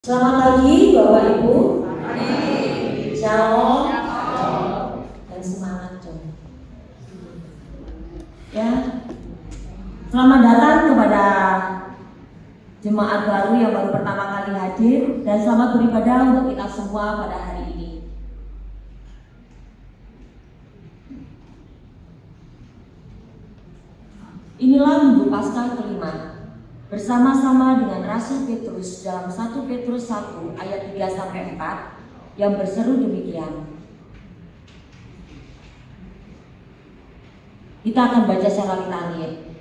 Selamat pagi Bapak Ibu. Pagi. Shalom. Dan semangat dong. Ya. Selamat datang kepada jemaat baru yang baru pertama kali hadir dan selamat beribadah untuk kita semua pada hari ini. Inilah Minggu Paskah kelima. Bersama-sama dengan Rasul Petrus dalam 1 Petrus 1 ayat 3-4 yang berseru demikian. Kita akan baca secara litania.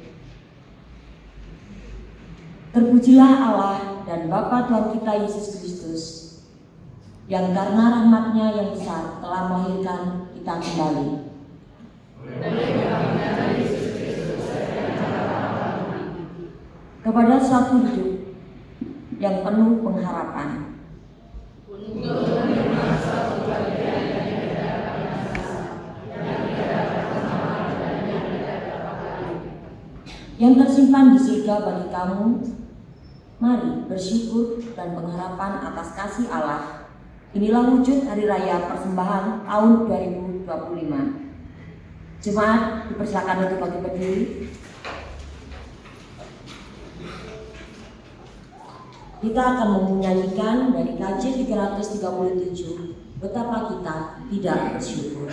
Terpujilah Allah dan Bapa Tuhan kita Yesus Kristus, yang karena rahmat-Nya yang besar telah melahirkan kita kembali. Kepada suatu hidup yang penuh pengharapan. Yang tersimpan di surga bagi kamu, mari bersyukur dan pengharapan atas kasih Allah. Inilah wujud hari raya persembahan tahun 2025. Jemaat dipersilakan untuk bagi berdiri. Kita akan menyanyikan dari KJ 337, betapa kita tidak bersyukur.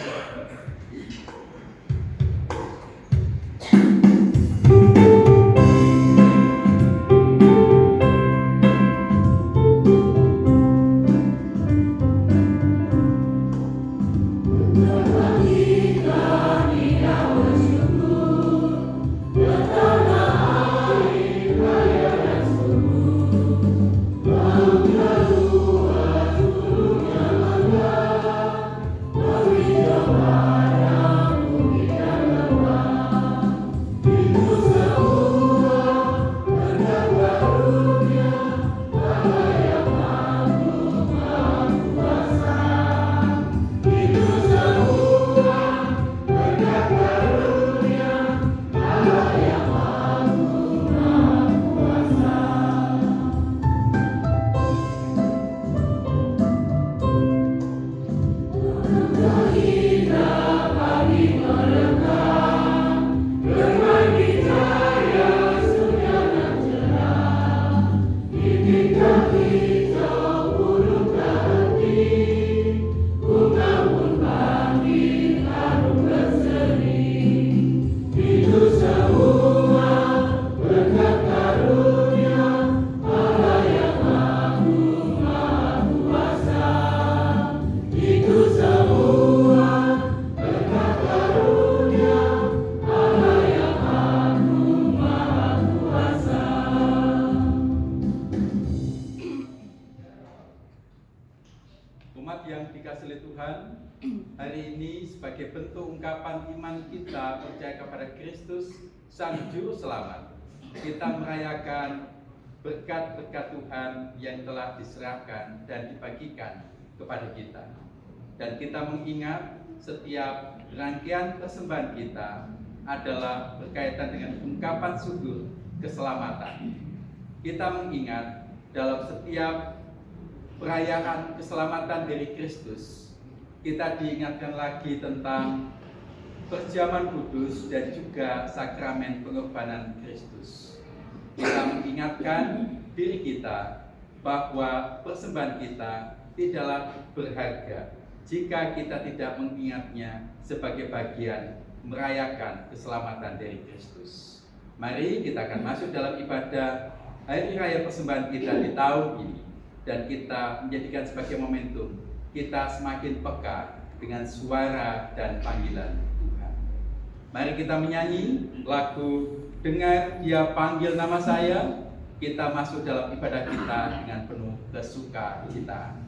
Sang Juru Selamat, kita merayakan berkat-berkat Tuhan yang telah diserahkan dan dibagikan kepada kita. Dan kita mengingat setiap rangkaian persembahan kita adalah berkaitan dengan ungkapan syukur keselamatan. Kita mengingat dalam setiap perayaan keselamatan dari Kristus, kita diingatkan lagi tentang perjamuan kudus dan juga sakramen pengorbanan Kristus. Kita mengingatkan diri kita bahwa persembahan kita tidaklah berharga jika kita tidak mengingatnya sebagai bagian merayakan keselamatan dari Kristus. Mari kita akan masuk dalam ibadah hari raya persembahan kita di tahun ini, dan kita menjadikan sebagai momentum kita semakin peka dengan suara dan panggilan. Mari kita menyanyi lagu Dengar Dia Panggil Nama Saya. Kita masuk dalam ibadah kita dengan penuh sukacita.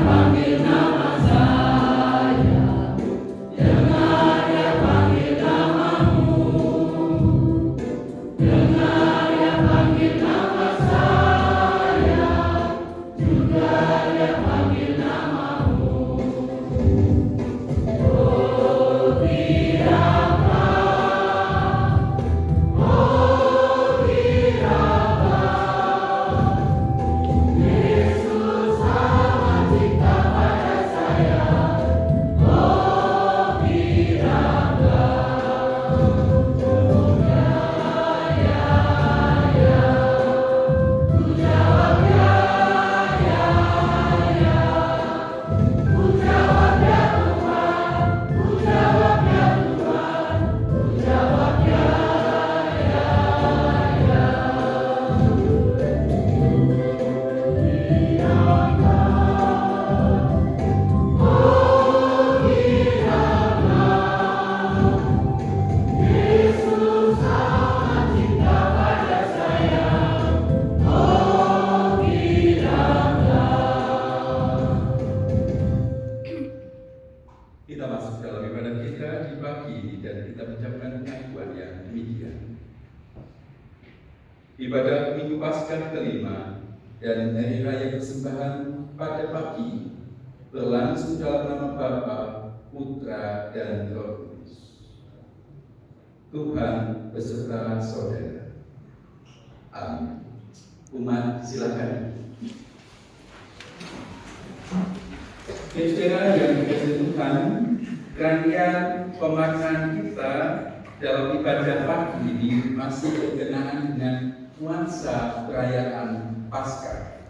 Panggil nama saya. Kita masuk dalam ibadah kita di pagi ini dan kita mengucapkan pengakuan yang demikian. Ibadah Minggu Paskah kelima dan Hari Raya Persembahan pada pagi berlangsung dalam nama Bapa, Putra, dan Roh Kudus. Tuhan beserta saudara. Amin. Umat silakan. Saudara yang dikasihi Tuhan, rangkaian pemaknaan kita dalam ibadah pagi ini masih berkenaan dengan nuansa perayaan Paskah,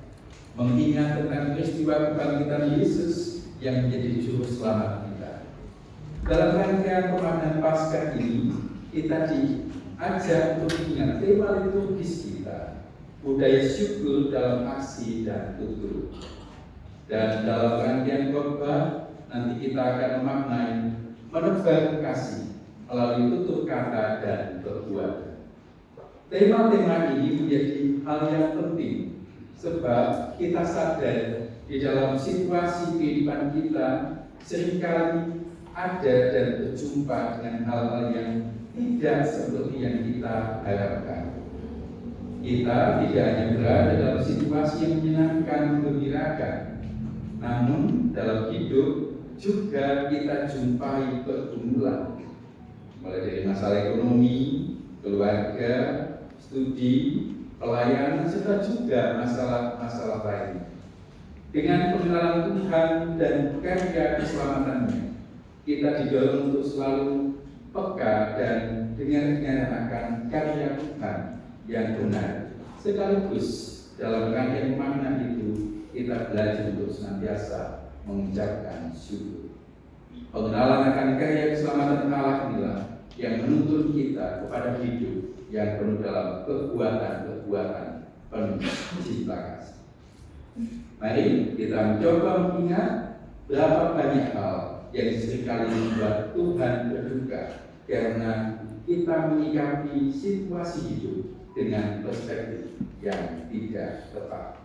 mengingat tentang peristiwa kebangkitan Yesus yang menjadi juru selamat kita. Dalam rangkaian pemaknaan Paskah ini, kita diajak untuk mengingat tema liturgis kita, budaya syukur dalam aksi dan tutur. Dan dalam rangkaian khotbah nanti kita akan memaknai menebar kasih melalui tutur kata dan perbuatan. Tema-tema ini menjadi hal yang penting sebab kita sadar di dalam situasi kehidupan kita seringkali ada dan berjumpa dengan hal-hal yang tidak seperti yang kita harapkan. Kita tidak hanya berada dalam situasi yang menyenangkan, menggembirakan, namun dalam hidup juga kita jumpai pergumulan, mulai dari masalah ekonomi, keluarga, studi, pelayanan, serta juga masalah-masalah lain. Dengan pengenalan Tuhan dan karya keselamatannya, kita didorong untuk selalu peka dan dengar akan karya Tuhan yang benar. Sekaligus dalam rangkaian makna itu kita belajar untuk senantiasa mengucapkan syukur. Pengenalan akan karya keselamatan Allah inilah yang menuntun kita kepada hidup yang penuh dalam perbuatan penuh cinta kasih. Mari kita mencoba mengingat berapa banyak hal yang seringkali membuat Tuhan berduka karena kita menyikapi situasi hidup dengan perspektif yang tidak tepat.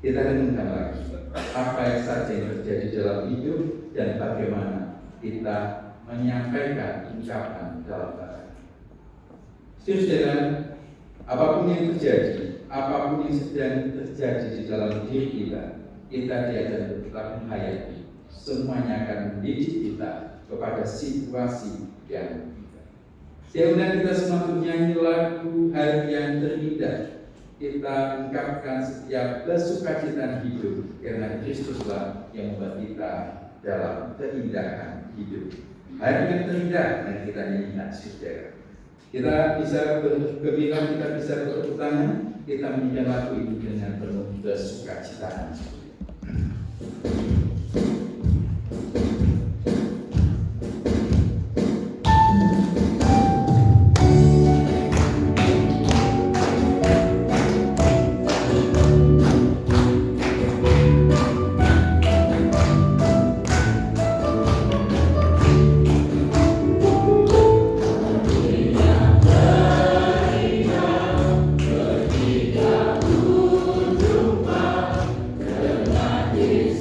Kita renungkan lagi apa saja yang terjadi dalam hidup dan bagaimana kita menyampaikan ucapan dalam bahasa. Saudara, apapun yang terjadi, apapun yang sedang terjadi di dalam diri kita diajar tetap menghayati. Semuanya akan mendidik kita kepada situasi yang kita. Saya undang kita semua untuk menyanyi lagu Hari yang Terindah. Kita ungkapkan setiap kesukacitaan hidup karena Kristuslah yang membuat kita dalam keindahan hidup. Hari yang terindah yang kita nyanyikan, saudara. Kita bisa bergembira, kita bisa bertepuk tangan, kita menyanyikan lagu ini dengan penuh kesukacitaan.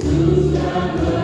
Susah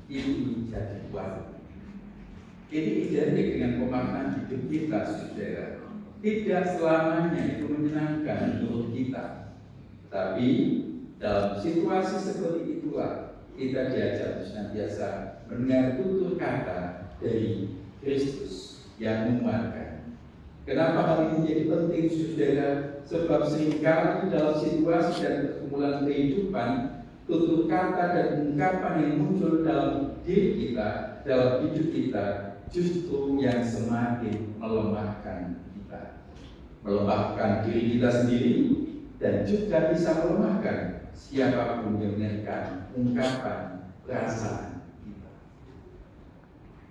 ini jadi kuat. Ini identik dengan pemaknaan hidup kita, saudara. Tidak selamanya itu menyenangkan menurut kita, tapi dalam situasi seperti itulah kita diajak senantiasa mendengar tutur kata dari Kristus yang menguatkan. Kenapa hal ini menjadi penting, saudara? Sebab seringkali dalam situasi dan pergumulan kehidupan, tutur kata dan ungkapan yang muncul dalam diri kita, dalam hidup kita, justru yang semakin melemahkan kita, melemahkan diri kita sendiri, dan juga bisa melemahkan siapapun yang mendengarkan ungkapan perasaan kita.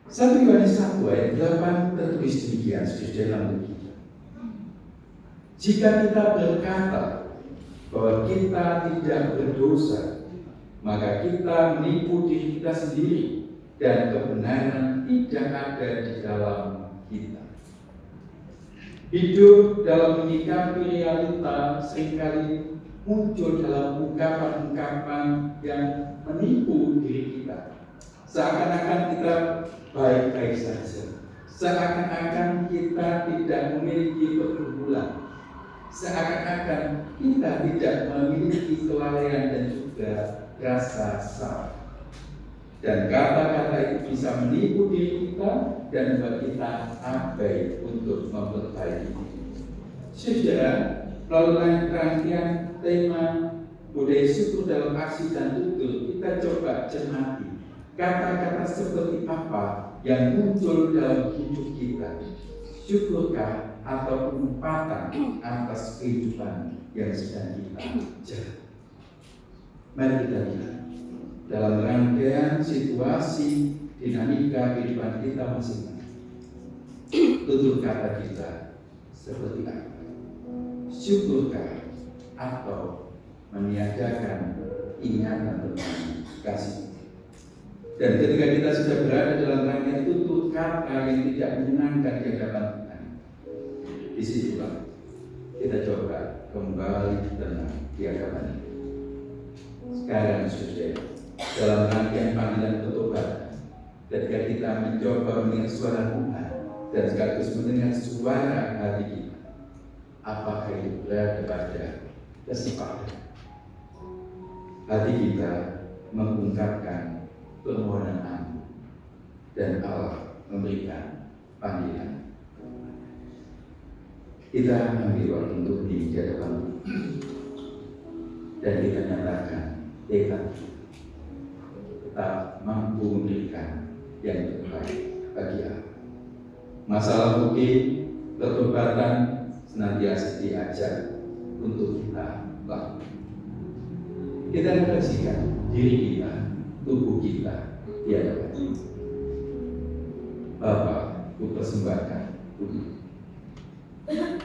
1 Yohanes 1 ayat 8 tertulis demikian, dalam kita. Jika kita berkata bahwa kita tidak berdosa, maka kita menipu diri kita sendiri dan kebenaran tidak ada di dalam kita. Hidup dalam menyikapi realita seringkali muncul dalam ungkapan-ungkapan yang menipu diri kita. Seakan-akan kita baik-baik saja, seakan-akan kita tidak memiliki pergumulan, seakan-akan kita tidak memiliki kelalaian dan juga rasa salah. Dan kata-kata itu bisa menipu diri kita dan membuat kita abai untuk memperbaiki diri. Saudara, melalui rangkaian tema budaya syukur dalam aksi dan tutur, kita coba cermati kata-kata seperti apa yang muncul dalam hidup kita. Syukurkah atau penempatan atas kehidupan yang sedang kita jalani? Mari kita lihat dalam rangkaian situasi dinamika kehidupan kita masing-masing. Tutur kata kita seperti apa? Syukurkah atau meniadakan ingatan tentang kasih? Dan ketika kita sudah berada dalam rangkaian tutur kata yang tidak menyenangkan di hadapan Tuhan, disitulah kita coba kembali tenang di hadapan itu. Sekarang saudara, dalam rangkaian panggilan bertobat, ketika kita mencoba mendengar suara Tuhan dan sekaligus mendengar suara hati kita, apakah itu berada pada kesempatan hati kita mengungkapkan permohonan ampun dan Allah memberikan panggilan. Kita ambil waktu untuk di hadapan dan kita nyatakan tekad tetap mampu memberikan yang terbaik bagi Allah. Masalah mungkin pertobatan senantiasa diajak untuk kita lakukan. Kita refleksikan diri kita, tubuh kita di hadapan Bapa, ku persembahkan tubuh. Saya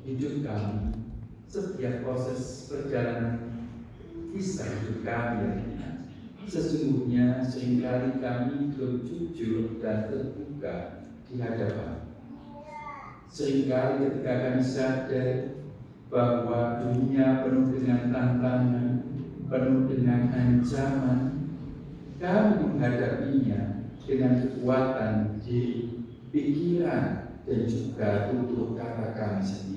Hidup kami, setiap proses perjalanan kisah hidup kami, sesungguhnya seringkali kami belum jujur dan terbuka di hadapan. Seringkali ketika kami sadar bahwa dunia penuh dengan tantangan, penuh dengan ancaman, kami menghadapinya dengan kekuatan diri, pikiran, dan juga tutur kata kami sendiri.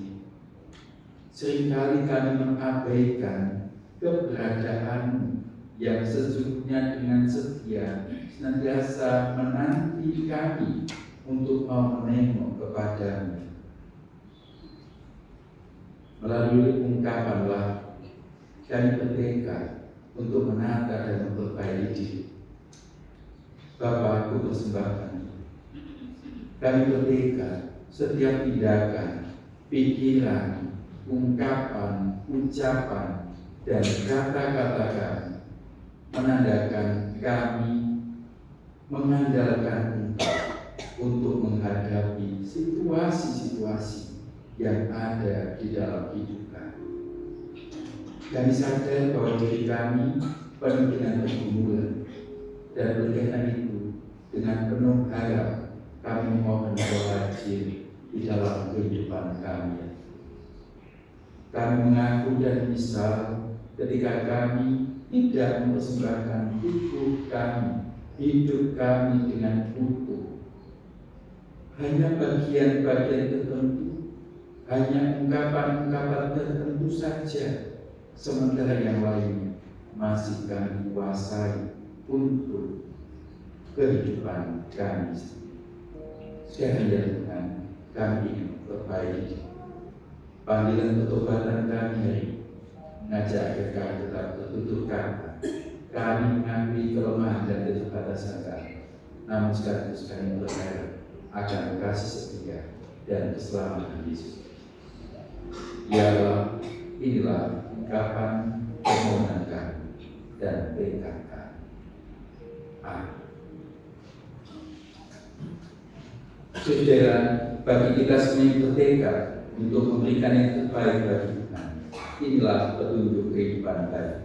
Seringkali kami mengabaikan keberadaan yang sesungguhnya dengan setia senantiasa menanti kami untuk mau menengok kepadamu. Melalui ungkapanlah kami bertekad untuk menata dan memperbaiki diri. Bapa, aku persembahkan. Kami bertekad setiap tindakan, pikiran, ungkapan, ucapan, dan kata-kata kami menandakan kami mengandalkan Engkau untuk menghadapi situasi-situasi yang ada di dalam hidup kami. Kami sadar bahwa diri kami penuh dengan pergumulan, dan oleh karena itu dengan penuh harap kami memohon hadir di dalam kehidupan kami. Kami mengaku dan misal ketika kami tidak mempersembahkan tubuh kami, hidup kami dengan utuh. Hanya bagian-bagian tertentu, hanya ungkapan-ungkapan tertentu saja, sementara yang lainnya masih kami kuasai untuk kehidupan kami. Sekarang ya Tuhan, kami ingin perbaiki. Panggilan pertobatan kami hari mengajak kita tetap tertutur kata. Kami mengakui kelemahan dan keterbatasan kami, namun sekaligus kami berharap akan kasih setia dan keselamatan Yesus. Inilah ungkapan permohonan kami dan tekad kami. Amin. Saudara, bagi kita semua yang bertekad untuk memberikan yang terbaik bagi Tuhan, inilah petunjuk kehidupan tadi.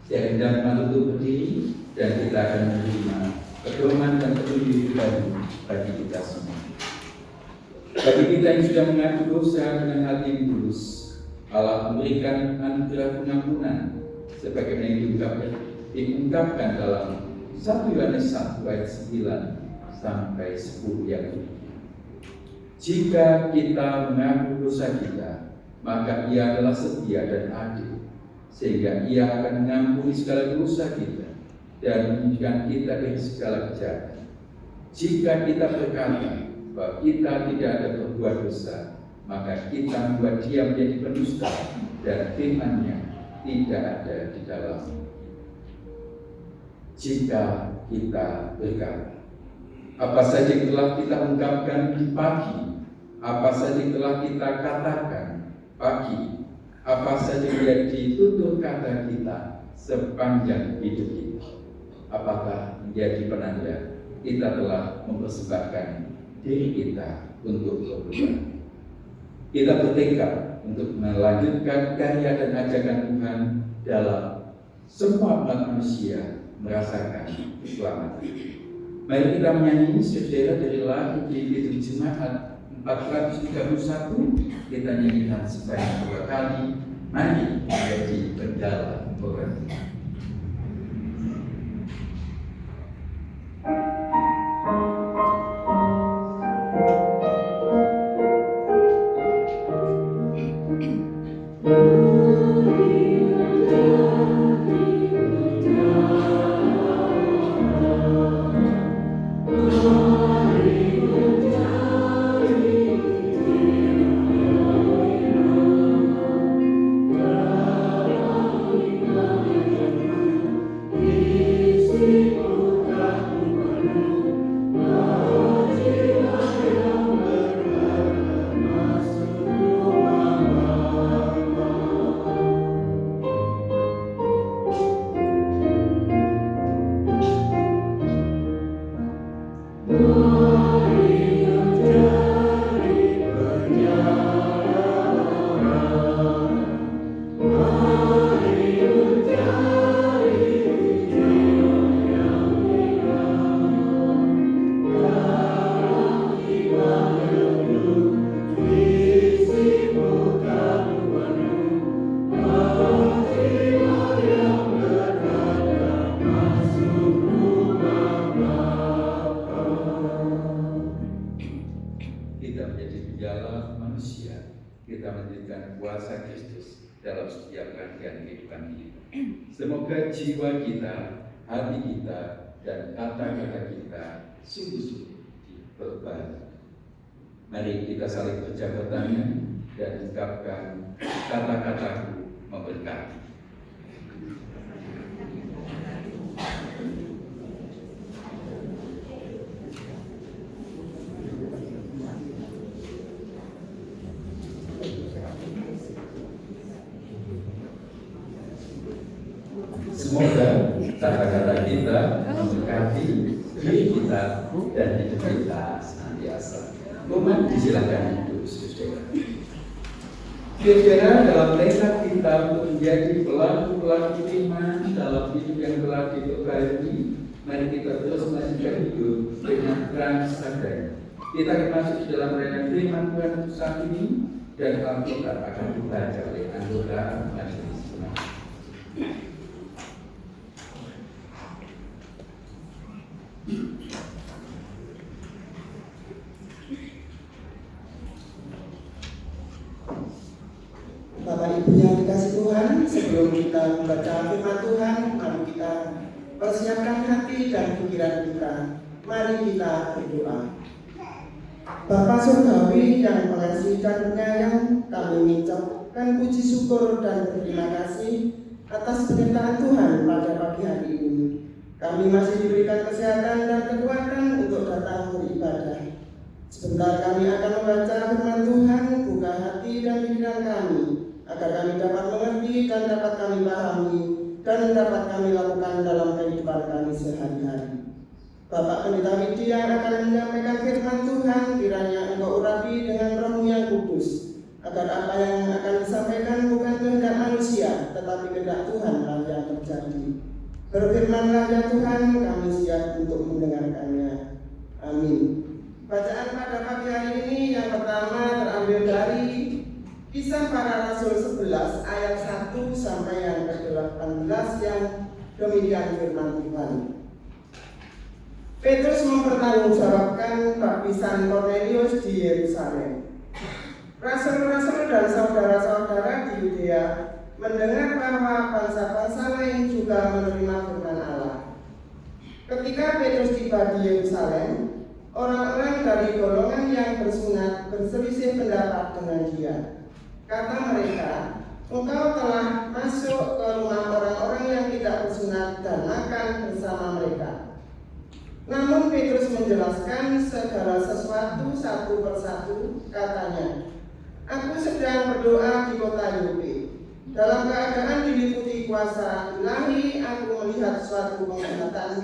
Saya hendak untuk berdiri dan kita akan menerima pedoman dan petunjuk baru bagi kita semua. Bagi kita yang sudah mengaku dosa dengan hati yang tulus, Allah memberikan anugerah pengampunan sebagaimana yang diungkapkan dalam 1 Yohanes 1 ayat 9 sampai 10 yang ini. Jika kita mengaku dosa kita, maka Ia adalah setia dan adil, sehingga Ia akan mengampuni segala dosa kita dan menyucikan kita dari segala kejahatan. Jika kita berkata bahwa kita tidak ada berbuat dosa, maka kita membuat Dia menjadi pendusta dan firman-Nya tidak ada di dalam. Jika kita berkata, apa saja yang telah kita ungkapkan di pagi, apa saja yang telah kita katakan pagi, apa saja yang menjadi tutur kata kita sepanjang hidup kita, apakah menjadi penanda kita telah mempersembahkan diri kita untuk berubah. Kita bertekad untuk melanjutkan karya dan ajakan Tuhan dalam semua umat manusia merasakan keselamatan. Mari kita menyanyi saudara dari lagu di Jemaat 431. Kita nyanyikan sebanyak 2 kali. Mari menjadi pendala orang. kita menjadi penjala manusia, kita menjadikan kuasa Kristus dalam setiap bagian kehidupan kita. Semoga jiwa kita, hati kita, dan kata-kata kita sungguh-sungguh diperbaharui. Mari kita saling berjabat tangan dan ungkapkan kata-kataku memberkati. Semoga kata-kata kita memberkati diri kita dan hidup kita senantiasa. Umat disilakan duduk saudara. Kira-kira dalam tekad kita untuk menjadi pelaku-pelaku iman dalam hidup yang telah diberkahi, mari kita terus melanjutkan hidup dengan terang sadar. Kita akan masuk di dalam renungan firman Tuhan saat ini dan Alkitab akan dibaca oleh anggota majelis jemaat. Bapak Ibu yang dikasih Tuhan, sebelum kita membaca firman Tuhan, mari kita persiapkan hati dan pikiran kita. Mari kita berdoa. Bapa Surgawi yang pengasih dan penyayang, kami mengucapkan puji syukur dan berterima kasih atas penyertaan Tuhan pada pagi hari ini. Kami masih diberikan kesehatan dan kekuatan untuk datang beribadah. Sebentar kami akan membaca firman Tuhan, buka hati dan pikiran kami, agar kami dapat mengerti dan dapat kami pahami dan dapat kami lakukan dalam kehidupan kami sehari-hari. Bapak Pendeta Widi yang akan menyampaikan firman Tuhan, kiranya Engkau urapi dengan Roh-Mu yang kudus, agar apa yang akan disampaikan bukan kehendak manusia, tetapi kehendak Tuhanlah yang terjadi. Berfirmanlah ya Tuhan, kami siap untuk mendengarkannya. Amin. Bacaan pada pagi hari ini yang pertama terambil dari Kisah Para Rasul 11 ayat 1 sampai yang ke-18 yang demikian firman Tuhan. Petrus mempertanggungjawabkan baptisan Kornelius di Yerusalem. Rasul-rasul dan saudara-saudara di Yudea mendengar bahwa bangsa-bangsa lain juga menerima firman Allah. Ketika Petrus tiba di Yerusalem, orang-orang dari golongan yang bersunat berselisih pendapat dengan dia. Kata mereka, engkau telah masuk ke rumah orang-orang yang tidak bersunat dan makan bersama mereka. Namun Petrus menjelaskan segala sesuatu satu persatu, katanya, aku sedang berdoa di kota Yope. Dalam keadaan diliputi kuasa ilahi, aku melihat suatu penglihatan,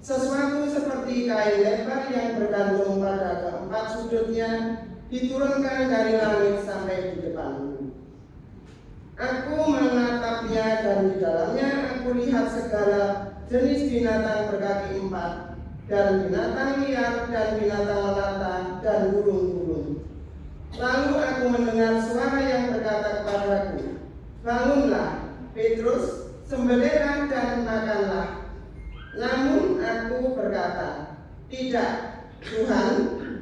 sesuatu seperti kain lebar yang bergantung pada keempat sudutnya, diturunkan dari langit sampai di depanku. Aku menatapnya dan di dalamnya aku lihat segala jenis binatang berkaki empat, dan binatang liar, dan binatang melata, dan burung-burung. Lalu aku mendengar suara yang berkata kepadaku, bangunlah, Petrus, sembelihlah dan makanlah. Namun aku berkata, tidak, Tuhan,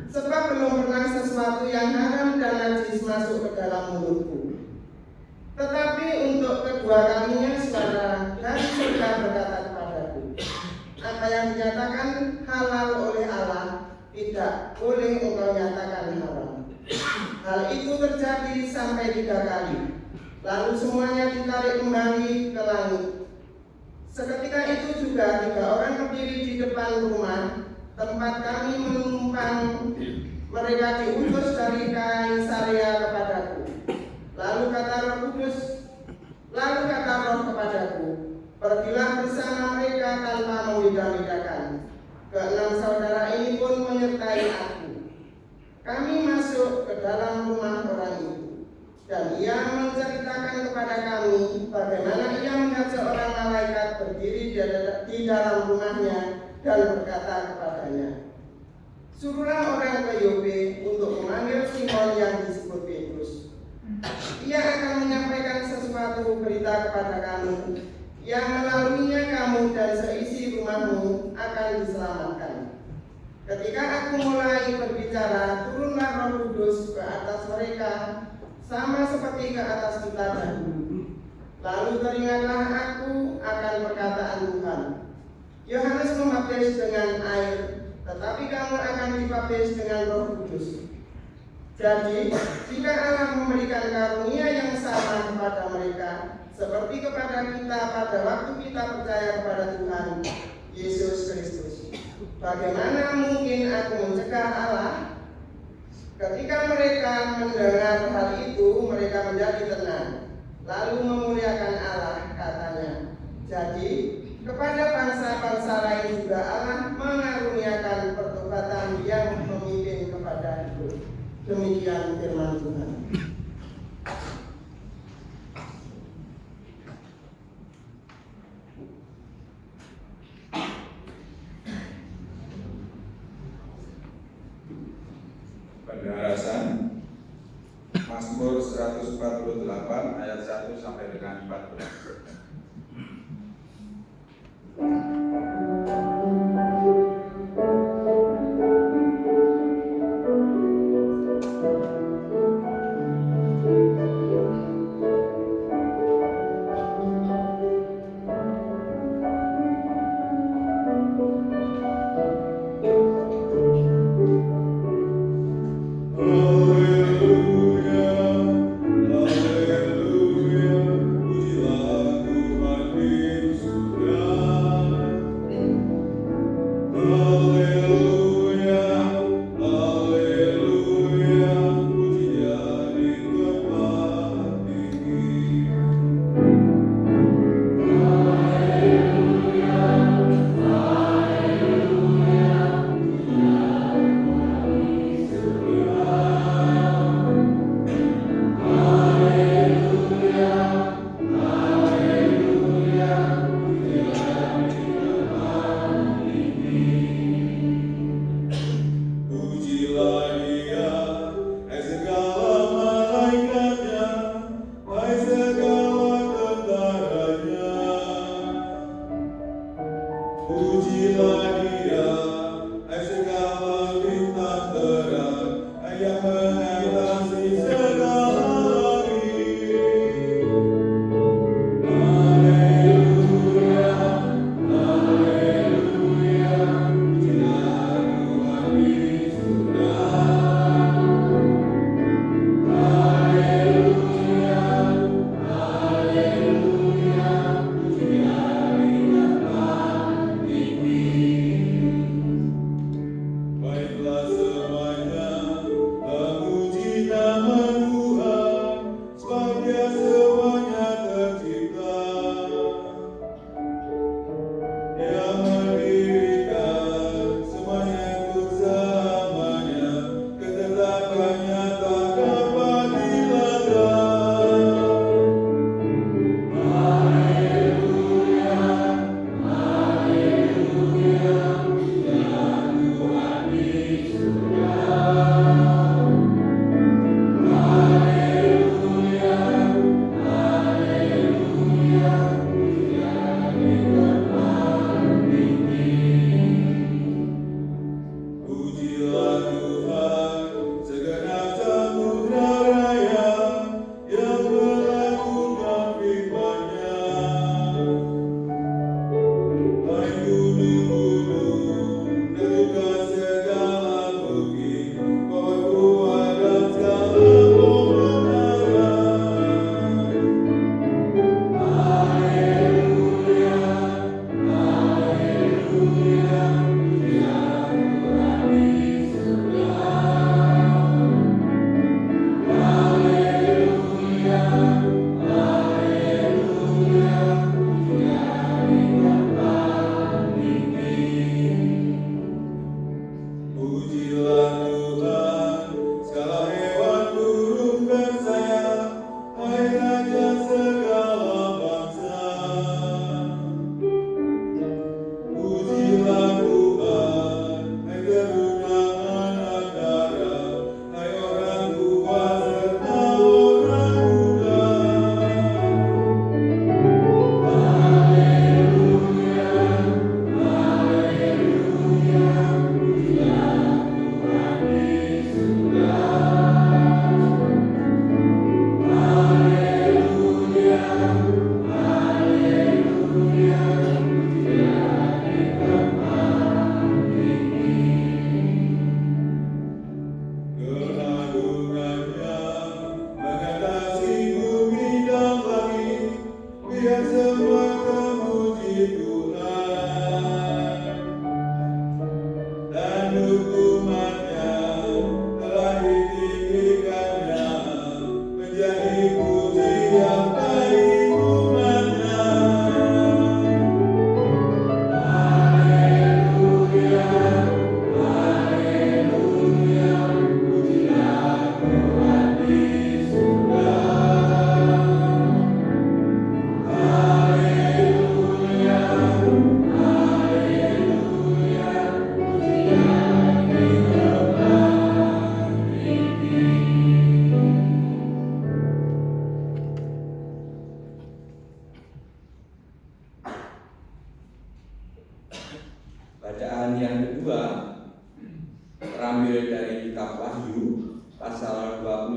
sebab belum pernah sesuatu yang haram dan najis masuk ke dalam mulutku. Tetapi untuk kedua kalinya suara dari surga berkata kepadaku, apa yang dinyatakan halal oleh Allah tidak boleh engkau nyatakan haram. Hal itu terjadi sampai 3 kali. Lalu semuanya ditarik kembali ke langit. Seketika itu juga 3 orang berdiri di depan rumah tempat kami menumpang. Mereka diutus dari Kaisarea kepadaku. Lalu kata Roh kepadaku, pergilah bersama mereka tanpa membeda-bedakan. Ke-6 saudara ini pun menyertai aku. Kami masuk ke dalam rumah orang itu, dan ia menceritakan kepada kami bagaimana ia melihat seorang malaikat berdiri di dalam rumahnya dan berkata kepadanya, suruhlah orang ke Yope untuk memanggil Simon yang disebut Petrus. Ia akan menyampaikan sesuatu berita kepada kamu, yang melaluinya kamu dan seisi rumahmu akan diselamatkan. Ketika aku mulai berbicara, turunlah Roh sama seperti ke atas kita dahulu. Lalu teringatlah aku akan perkataan Tuhan. Yohanes membaptis dengan air, tetapi kamu akan dibaptis dengan Roh Kudus. Jadi, jika Allah memberikan karunia yang sama kepada mereka, seperti kepada kita pada waktu kita percaya kepada Tuhan Yesus Kristus, bagaimana mungkin aku mencegah Allah? Ketika mereka mendengar hal itu, mereka menjadi tenang, lalu memuliakan Allah, katanya. Jadi, kepada bangsa-bangsa lain juga Allah mengaruniakan pertobatan yang memimpin kepada hidup. Demikian firman Tuhan. Pendaharasan Mazmur 148 ayat 1 sampai dengan 14.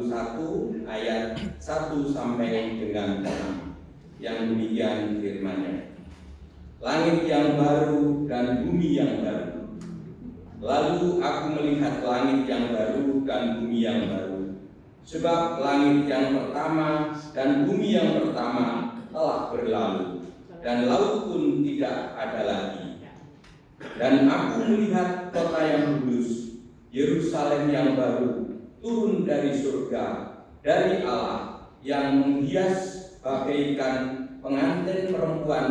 21 ayat 1 sampai dengan 6 yang demikian firman-Nya. Langit yang baru dan bumi yang baru. Lalu aku melihat langit yang baru dan bumi yang baru. Sebab langit yang pertama dan bumi yang pertama telah berlalu, dan laut pun tidak ada lagi. Dan aku melihat kota yang kudus, Yerusalem yang baru, turun dari surga, dari Allah, yang menghias bagaikan pengantin perempuan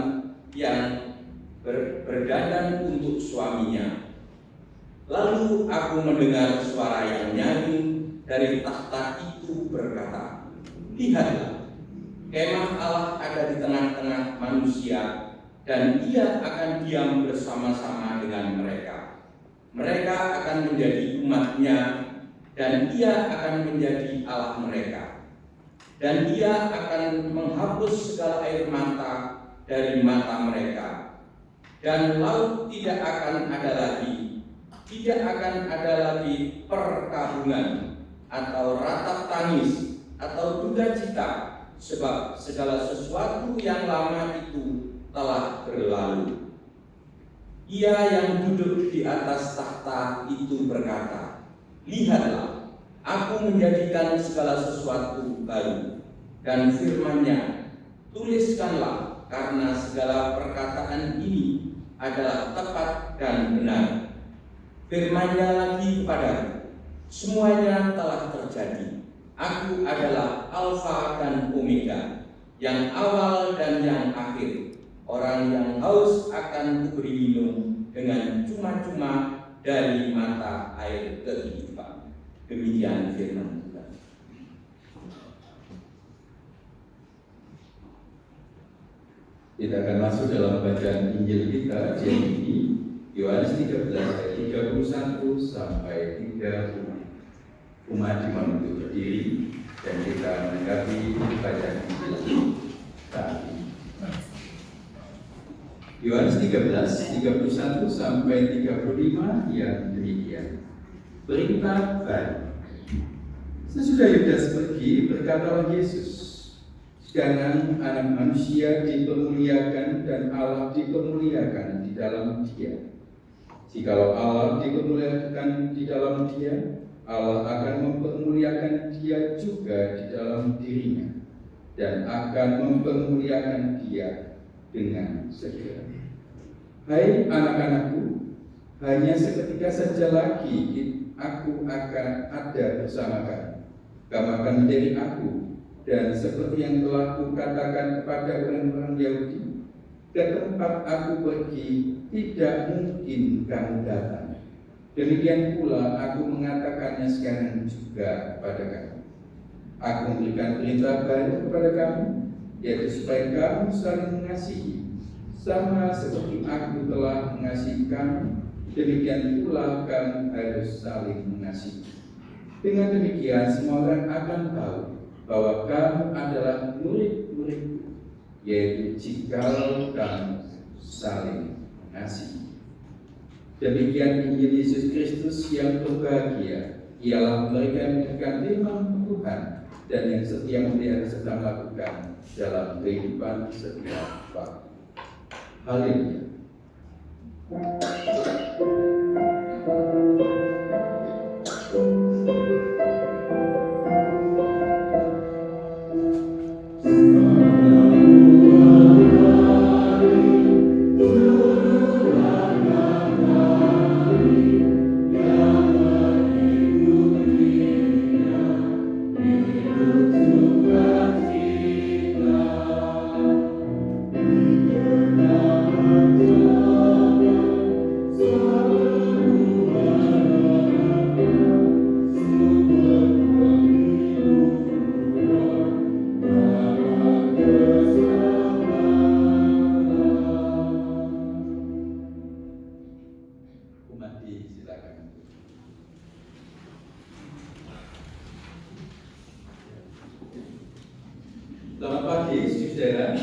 yang berdandan untuk suaminya. Lalu aku mendengar suara yang nyaring dari takhta itu berkata, "Lihatlah, kemah Allah ada di tengah-tengah manusia, dan Ia akan diam bersama-sama dengan mereka. Mereka akan menjadi umat-Nya, dan Ia akan menjadi Allah mereka. Dan Ia akan menghapus segala air mata dari mata mereka. Dan laut tidak akan ada lagi. Tidak akan ada lagi perkabungan atau ratap tangis atau duka cita, sebab segala sesuatu yang lama itu telah berlalu." Ia yang duduk di atas takhta itu berkata, "Lihatlah, aku menjadikan segala sesuatu baru." Dan firman-Nya, "Tuliskanlah, karena segala perkataan ini adalah tepat dan benar." Firman-Nya lagi kepadaku, "Semuanya telah terjadi. Aku adalah Alfa dan Omega, yang awal dan yang akhir. Orang yang haus akan kuberi minum dengan cuma-cuma dari mata air kehidupan." Demikian firman Tuhan. Kita akan masuk dalam bacaan Injil kita di hari ini, Yohanes 13 ayat 31 sampai 30. Umat dimohon untuk berdiri dan kita menanggapi bacaan Injil saat ini. Yohanes 13, 31 sampai 35 yang demikian. Perintah baru. Sesudah Yudas pergi, berkatalah Yesus, "Sedangkan anak manusia dipermuliakan dan Allah dipermuliakan di dalam Dia. Jikalau Allah dipermuliakan di dalam Dia, Allah akan mempermuliakan Dia juga di dalam dirinya, dan akan mempermuliakan Dia dengan segera. Hai anak-anakku, hanya seketika saja lagi aku akan ada bersama kamu. Kamu akan menjadi aku, dan seperti yang telah kukatakan kepada orang-orang Yahudi, ke tempat aku pergi tidak mungkin kamu datang. Demikian pula aku mengatakannya sekarang juga kepada kamu. Aku memberikan perintah baru kepada kamu, yaitu supaya kamu saling mengasihi, sama seperti aku telah mengasihi kamu, demikian pula kamu harus saling mengasihi. Dengan demikian semua orang akan tahu bahwa kamu adalah murid-muridku, yaitu jikalau kamu saling mengasihi." Demikian Injil Yesus Kristus yang berbahagia. Ialah mereka yang mendengarkan firman Tuhan dan yang setia melihat serta melakukan dalam kehidupan setiap waktu. Haleluya. Selamat pagi, saudara.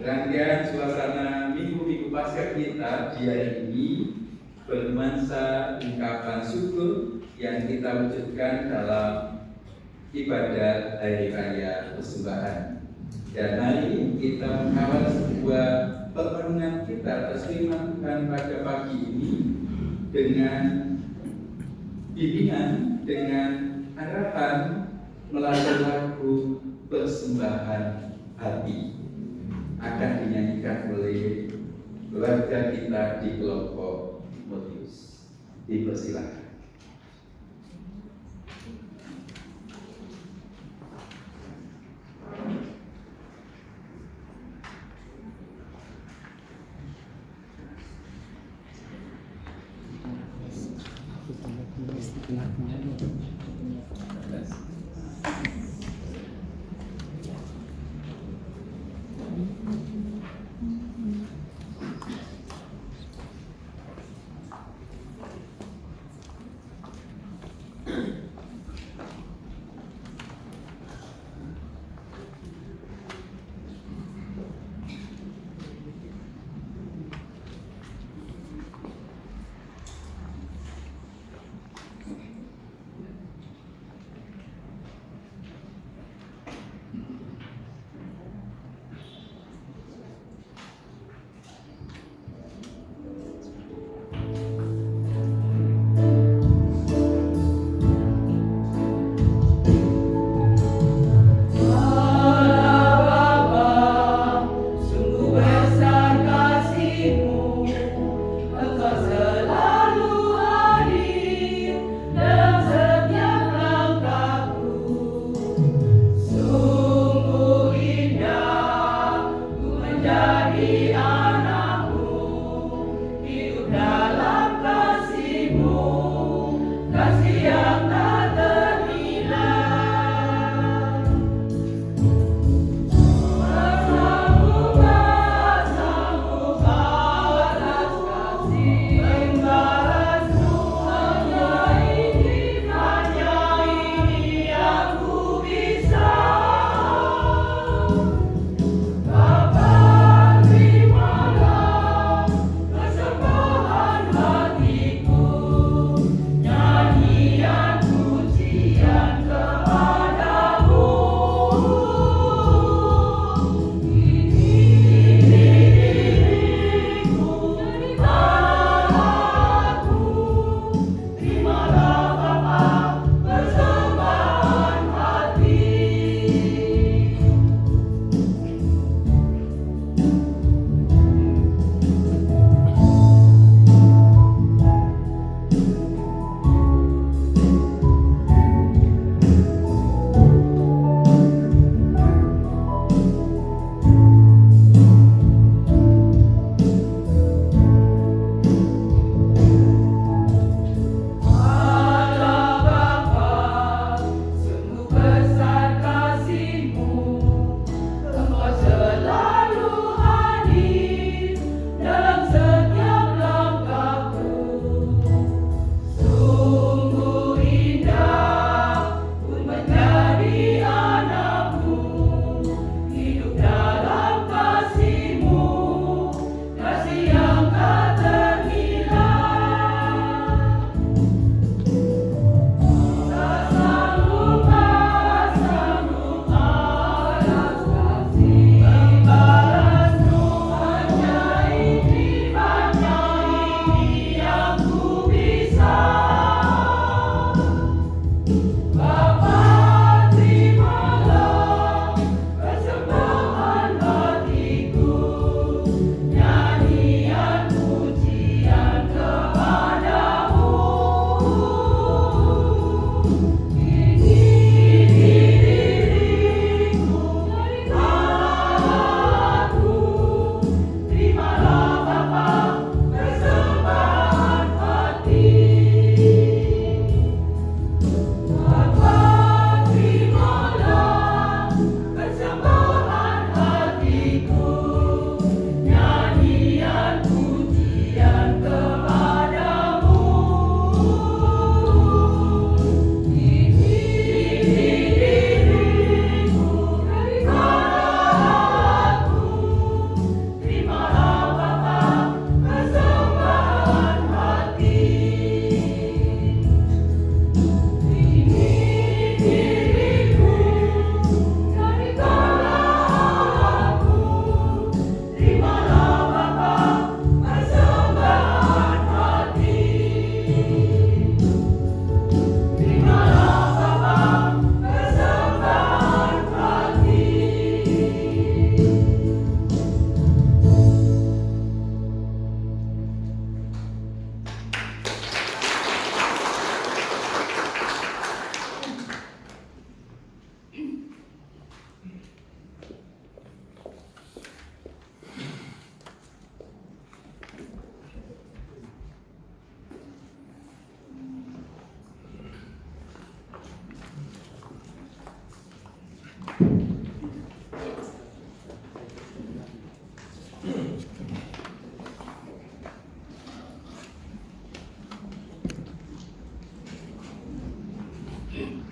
Rangkaian suasana minggu-minggu Paskah kita di hari ini bernuansa ungkapan syukur yang kita wujudkan dalam ibadah hari raya persembahan. Dan mari kita mengawal sebuah permenungan kita atas firman Tuhan pada pagi ini dengan bimbingan, dengan harapan melalui lagu persembahan hati akan dinyanyikan oleh keluarga kita di kelompok Motius. Dipersilakan.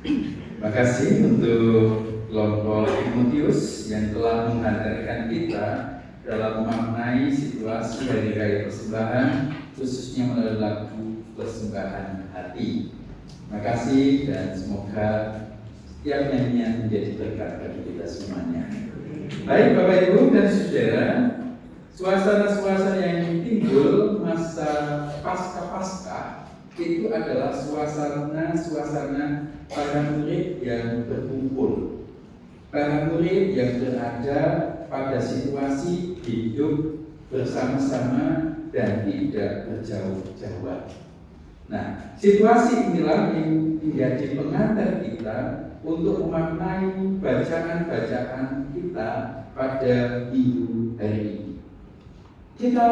Terima kasih untuk kelompok Timotius yang telah menghantarkan kita dalam memaknai situasi Hari Raya Persembahan, khususnya melalui lagu Persembahan Hati. Terima kasih dan semoga setiap nyanyian menjadi berkat bagi kita semuanya. Baik Bapak Ibu dan Saudara, suasana-suasana yang timbul masa pasca itu adalah suasana para murid yang berkumpul, para murid yang berada pada situasi hidup bersama-sama dan tidak berjauh-jauhan. Nah, situasi inilah yang menjadi pengantar kita untuk memaknai bacaan-bacaan kita pada minggu hari ini. Kita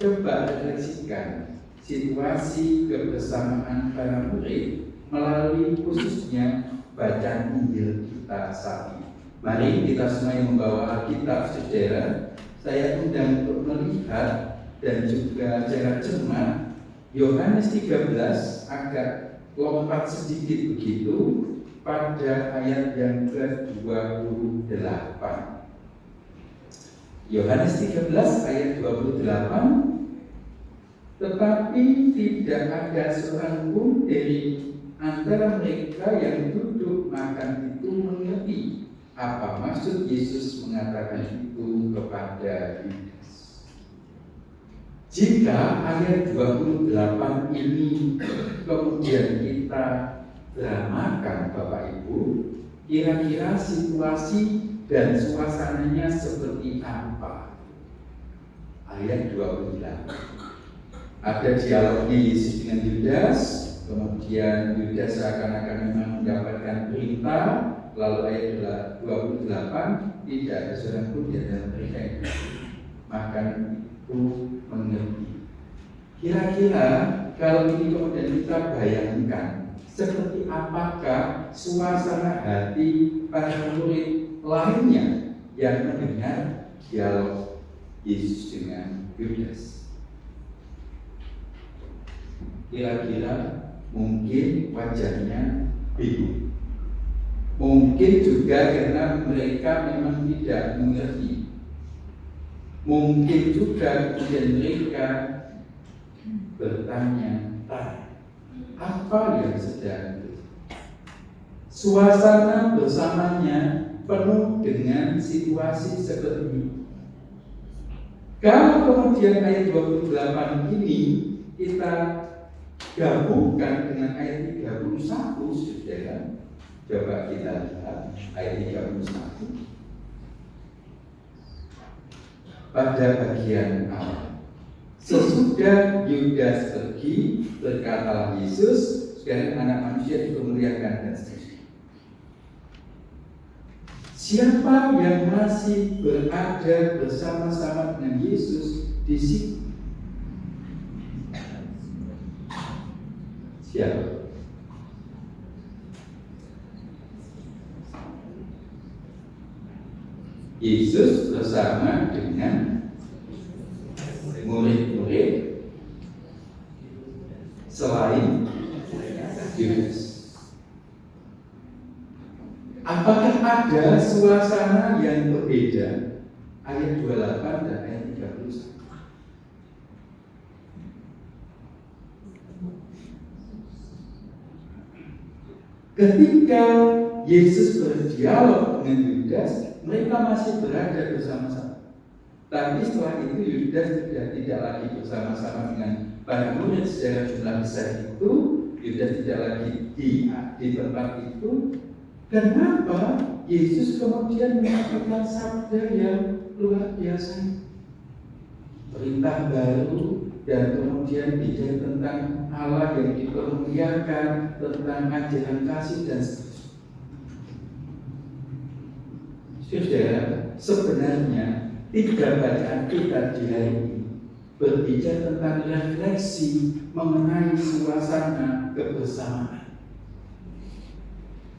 coba refleksikan situasi kebersamaan para murid melalui khususnya bacaan Injil kita saat ini. Mari kita semuanya membawa Alkitab, saudara. Saya undang untuk melihat dan juga secara cermat Yohanes 13, agak lompat sedikit begitu pada ayat yang ke-28. Yohanes 13 ayat 28, tetapi tidak ada seorang pun dari antara mereka yang duduk makan itu mengerti apa maksud Yesus mengatakan itu kepada Yudas. Jika ayat 28 ini kemudian kita dramakan Bapak Ibu, kira-kira situasi dan suasananya seperti apa? Ayat 28. Ada dialognya Yesus dengan Yudas, kemudian Yudas seakan-akan memang mendapatkan perintah, lalu ayat 28 tidak ada seorang pun di antara mereka yang makan itu mengerti. Kira-kira kalau ini kemudian kita bayangkan, seperti apakah suasana hati para murid lainnya yang mendengar dialog Yesus dengan Yudas? Kira-kira mungkin wajahnya bingung. Mungkin juga karena mereka memang tidak mengerti. Mungkin juga kemudian mereka bertanya-tanya, apa yang sedang terjadi? Suasana bersamanya penuh dengan situasi seperti ini. Kalau kemudian ayat 28 ini kita gabungkan dengan ayat 31, saudara, coba kita lihat ayat 31 pada bagian awal. Sesudah Yudas pergi, berkatalah Yesus, sekarang anak manusia dipermuliakan dan seterusnya. Siapa yang masih berada bersama-sama dengan Yesus di sini? Siapa? Yesus bersama dengan murid-murid selain Yudas. Apakah ada suasana yang berbeda? Ayat 28 dan ayat 31. Ketika Yesus berdialog dengan Yudas, mereka masih berada bersama-sama. Tapi setelah itu Yudas tidak lagi bersama-sama dengan para murid secara jumlah besar itu. Yudas tidak lagi di tempat itu. Kenapa Yesus kemudian mengatakan sabda yang luar biasa? Perintah baru dan kemudian bicara tentang Allah yang dipermuliakan, tentang ajaran kasih dan seterusnya. Saudara, sebenarnya 3 bacaan kita di hari ini berbicara tentang refleksi mengenai suasana kebersamaan.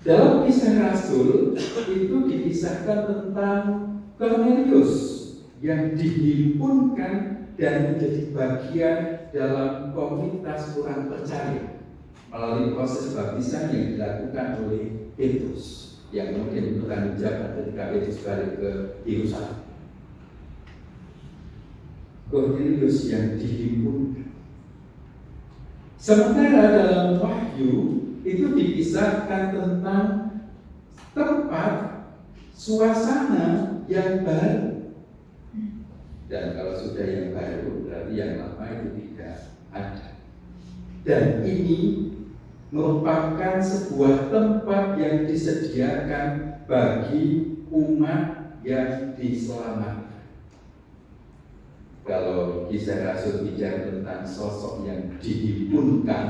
Dalam Kisah Rasul itu dikisahkan tentang Kornelius yang dihimpunkan dan menjadi bagian dalam komunitas orang percaya melalui proses baptisan yang dilakukan oleh Petrus, yang kemudian bertanggung jawab ketika Petrus balik ke Yerusalem. Kornelius yang dihimpun. Sementara dalam Wahyu itu dipisahkan tentang tempat, suasana yang baru. Dan kalau sudah yang baru, berarti yang lama itu tidak ada. Dan ini merupakan sebuah tempat yang disediakan bagi umat yang diselamatkan. Kalau Kisah Rasul bicara tentang sosok yang dihimpunkan,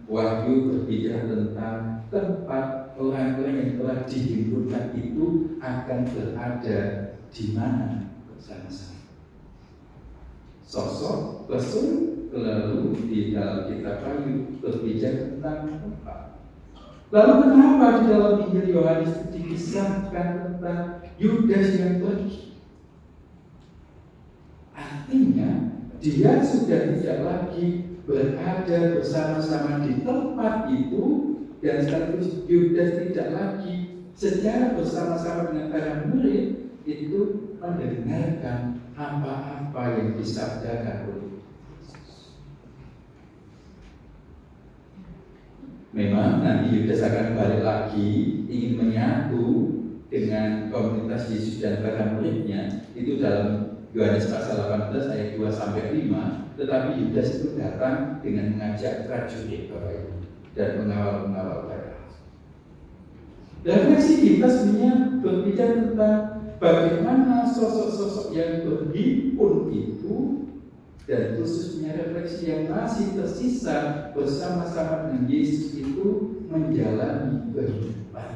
Wahyu berbicara tentang tempat orang-orang yang telah dihimpunkan itu akan berada di mana bersama-sama. Sosok Rasul lalu di dalam kitab Wahyu berbicara tentang tempat. Lalu kenapa di dalam Injil Yohanes dikisahkan tentang Yudas yang pergi? Artinya dia sudah tidak lagi berada bersama-sama di tempat itu, dan sekaligus Yudas tidak lagi secara bersama-sama dengan para murid itu mendengarkan apa-apa yang disabdakan oleh memang nanti Yudas akan balik lagi ingin menyatu dengan komunitas Yesus dan para muridnya, itu dalam Yohanes pasal 18 ayat 2 sampai 5. Tetapi Yudas itu datang dengan mengajak prajurit dan mengawal mereka. Refleksi kita sebenarnya berbicara tentang bagaimana sosok-sosok yang berhimpun itu, dan khususnya refleksi yang masih tersisa bersama-sama dengan Yesus itu menjalani kehidupan.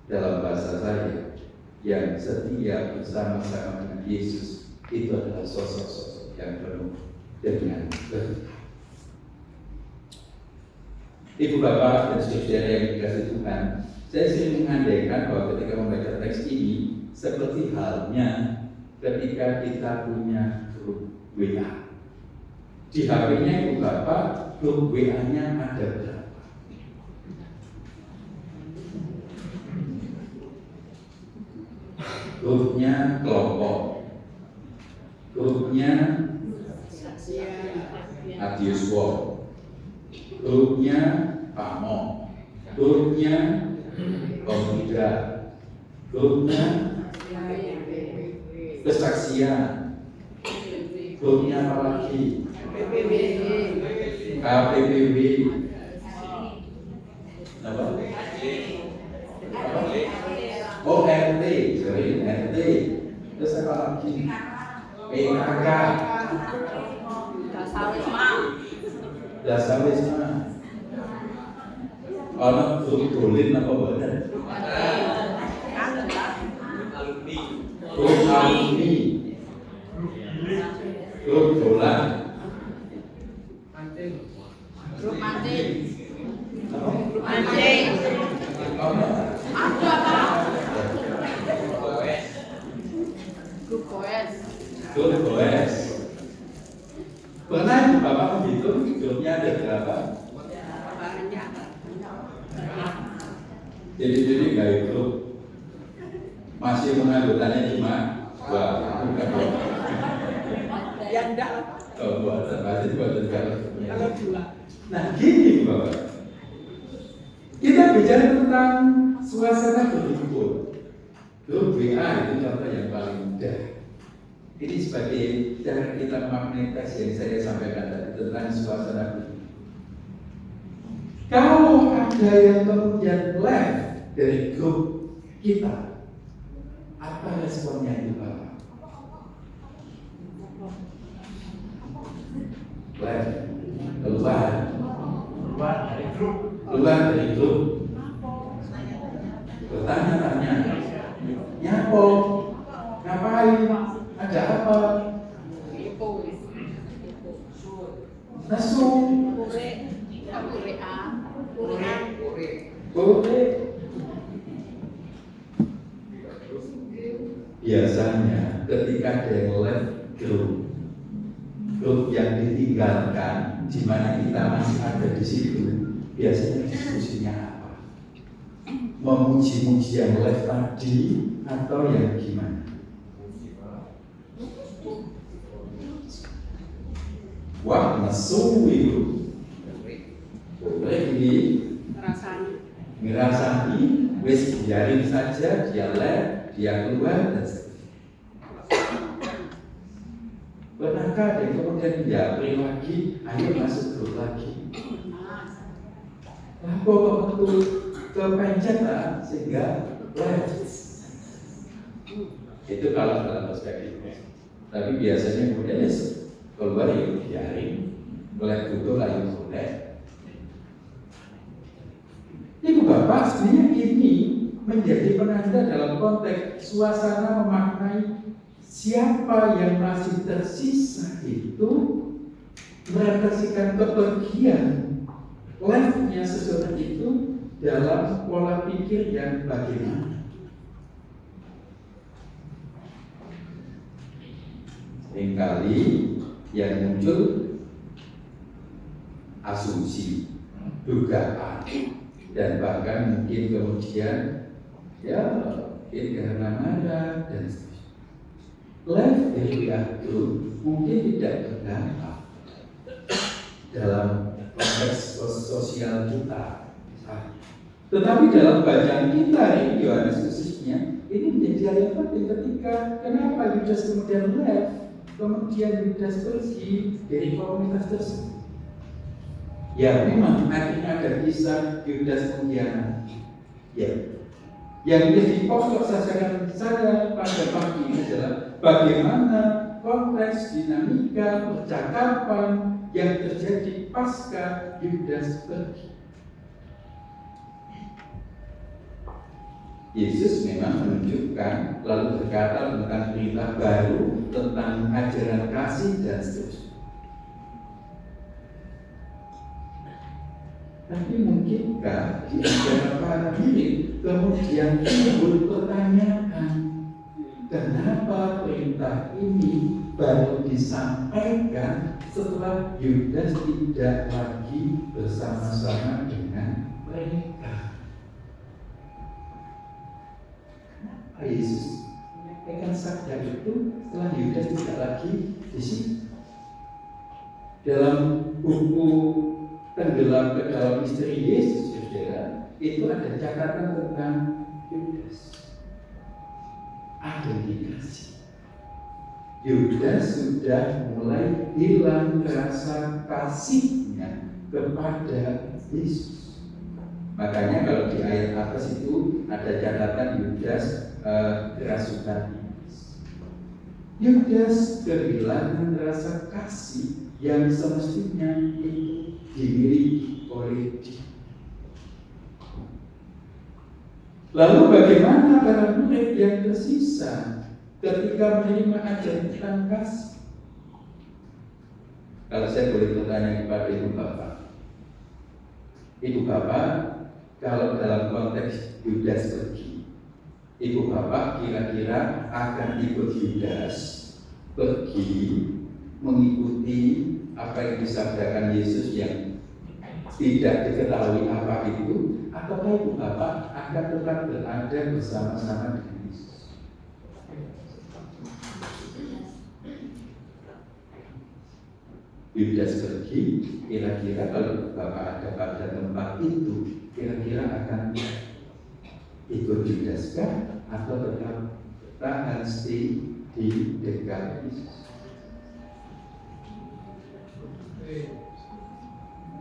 Dalam bahasa saya, yang setia bersama-sama dengan Yesus itu adalah sosok-sosok yang penuh dengan kehidupan. Ibu bapak dan saudara yang dikasihi Tuhan, saya sering mengandaikan bahwa ketika membaca teks ini seperti halnya ketika kita punya grup WA. Di HP-nya ibu bapak, grup WA-nya ada berapa? Grupnya kelompok, grupnya Adiuswo, grupnya Pamo, grupnya Pemuda, grupnya Kesaksian, grupnya apa lagi? KPPB, apa? Oh, RT, sorry, RT. Terus apa lagi? PKK, Dasar Wisma. Ono grup Dolin apa bener? Grup alumni, grup dolan, Grup mancing. apa? Grup mancing. Ono? Ada Pak. Grup goes. Grup goes. Pernah ibu bapak menghitung grupnya ada berapa? Jadi gaya grup masih menganggotanya cuma dua, bukan dua. Ya enggak. Oh, buatan masih buatan Kalau dua. Nah gini bapak, kita bicara tentang suasana berkumpul. Grup WA itu contoh yang paling mudah. Ini sebagai cara kita memaknai teks yang saya sampaikan tadi tentang suasana berkumpul. Kalau ada yang kemudian left dari grup kita, apa responnya itu bapak? Left, keluar dari grup, bertanya-tanya, nyapo, ngapain, ada apa, nesu, boleh. Biasanya ketika ada yang left grup yang ditinggalkan, di mana kita masih ada di memuji-muji yang live tadi atau yang gimana? Wah, nesu itu. Boleh ini ngerasani, wis biarin saja dia live, dia keluar dan seterusnya. Pernahkah ada yang kemudian diapri lagi, ayo masuk grup lagi? Lah kok waktu kepencet lah sehingga live. Itu kalau dalam perspektifnya. Tapi biasanya kemudian ya keluar ya biarin, boleh butuh lah yang boleh. Ibu bapak sebenarnya ini menjadi penanda dalam konteks suasana memaknai siapa yang masih tersisa itu merefleksikan kepergian life-nya seseorang itu dalam pola pikir yang bagaimana. Seringkali yang muncul asumsi, dugaan, dan bahkan mungkin kemudian ya mungkin karena marah dan seterusnya. Life dari itu mungkin tidak berdampak dalam konteks sosial kita, tetapi dalam bacaan kita ini Yohanes khususnya ini menjadi hal yang penting ketika kenapa Yudas kemudian left, kemudian Yudas pergi dari komunitas tersebut. Ya memang artinya ada kisah Yudas mengkhianati. Ya, yang menjadi pokok sasaran saya pada pagi ini adalah bagaimana konteks dinamika percakapan yang terjadi pasca Yudas pergi. Yesus memang menunjukkan lalu berkata tentang berita baru tentang ajaran kasih dan seterusnya. Tapi mungkinkah di antara para murid kemudian timbul pertanyaan, kenapa perintah ini baru disampaikan setelah Yudas tidak lagi bersama-sama dengan mereka? Kenapa Yesus menyampaikan sabda itu setelah Yudas tidak lagi di sini? Dalam buku Tenggelam ke dalam misteri Yesus, saudara, itu ada catatan tentang Yudas. Ada indikasi Yudas sudah mulai hilang rasa kasihnya kepada Yesus. Makanya kalau di ayat atas itu ada catatan Yudas kerasukan iblis. Yudas kehilangan rasa kasih yang semestinya itu dimiliki oleh dia. Lalu bagaimana para murid yang tersisa ketika menerima ajaran tentang kasih? Kalau saya boleh bertanya kepada ibu bapak, kalau dalam konteks Yudas pergi, ibu bapak kira-kira akan ikut Yudas pergi mengikuti apa yang disabdakan Yesus yang tidak diketahui apa itu, ataukah ibu bapak akan tetap berada bersama-sama dengan Yesus? Yudas pergi, kira-kira kalau bapak ada pada tempat itu, kira-kira akan ikut Yudas kah, atau tetap tahan stay di dekat Yesus?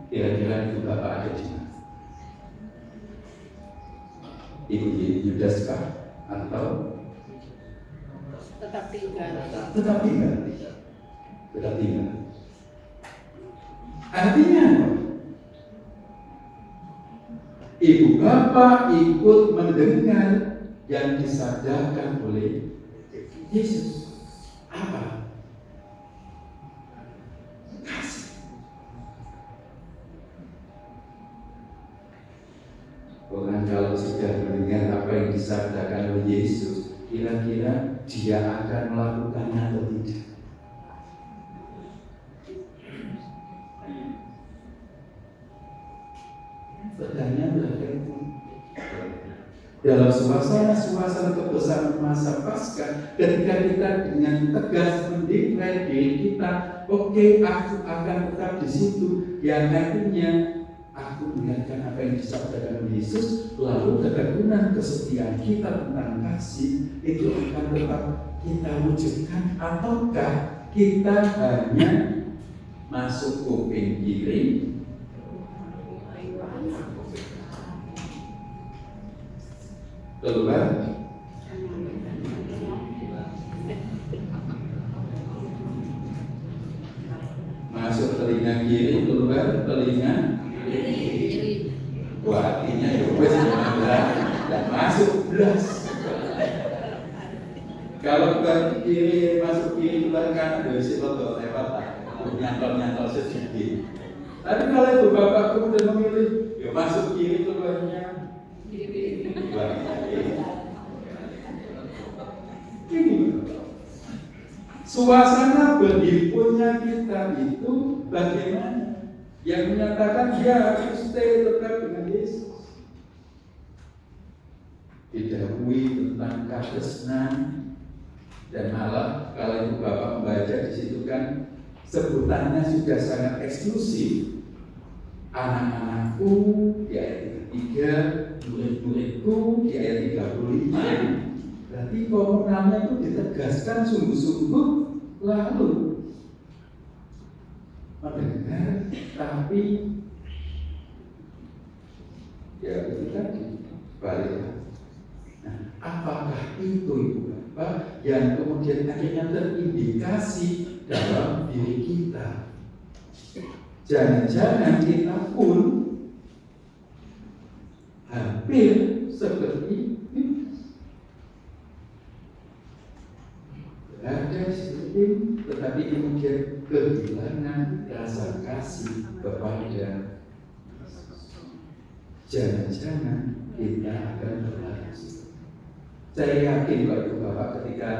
Kira-kira ibu bapak ada di mana? Ibu Yudas kah? Atau tetap tinggal. Tetap tinggal. Artinya ibu bapak ikut mendengar yang disabdakan oleh Yesus. Apa? Orang kalau sudah mendengar apa yang disabdakan oleh Yesus, kira-kira dia akan melakukannya atau tidak? Pertanyaan terakhir itu, Dalam suasana kebersamaan masa Paskah, ketika kita dengan tegas mendeklarasi diri kita, oke, aku akan tetap di situ, yang artinya aku mengingatkan apa yang disampaikan Yesus, lalu ketekunan kesetiaan kita tentang kasih itu akan tetap kita wujudkan, ataukah kita hanya masuk kuping kiri, keluar masuk telinga kiri, keluar telinga kiri. Wah, artinya ya wes dan masuk belas. Kalau ke kiri masuk kiri, keluar kanan dari situ lewat lah, nyantol sedikit. Tapi kalau itu Bapak kemudian memilih, ya masuk kiri, keluarnya suasana berhimpunnya kita itu bagaimana? Yang menyatakan dia harus stay tetap dengan Yesus. Didahului tentang katresnan, dan malah kalau ibu bapak membaca di situ kan sebutannya sudah sangat eksklusif. Anak-anakku di ayat 3, murid-muridku di ayat 35. Berarti komunalnya itu ditegaskan sungguh-sungguh, lalu mendengar, tapi ya itu tadi balik. Nah, apakah itu ibu bapak yang kemudian akhirnya terindikasi dalam diri kita? Jangan-jangan kita pun hampir seperti berada seperti, tetapi kemudian kehilangan rasa kasih kepada. Jangan-jangan kita akan berlari. Saya yakin Bapak Ibu Bapak ketika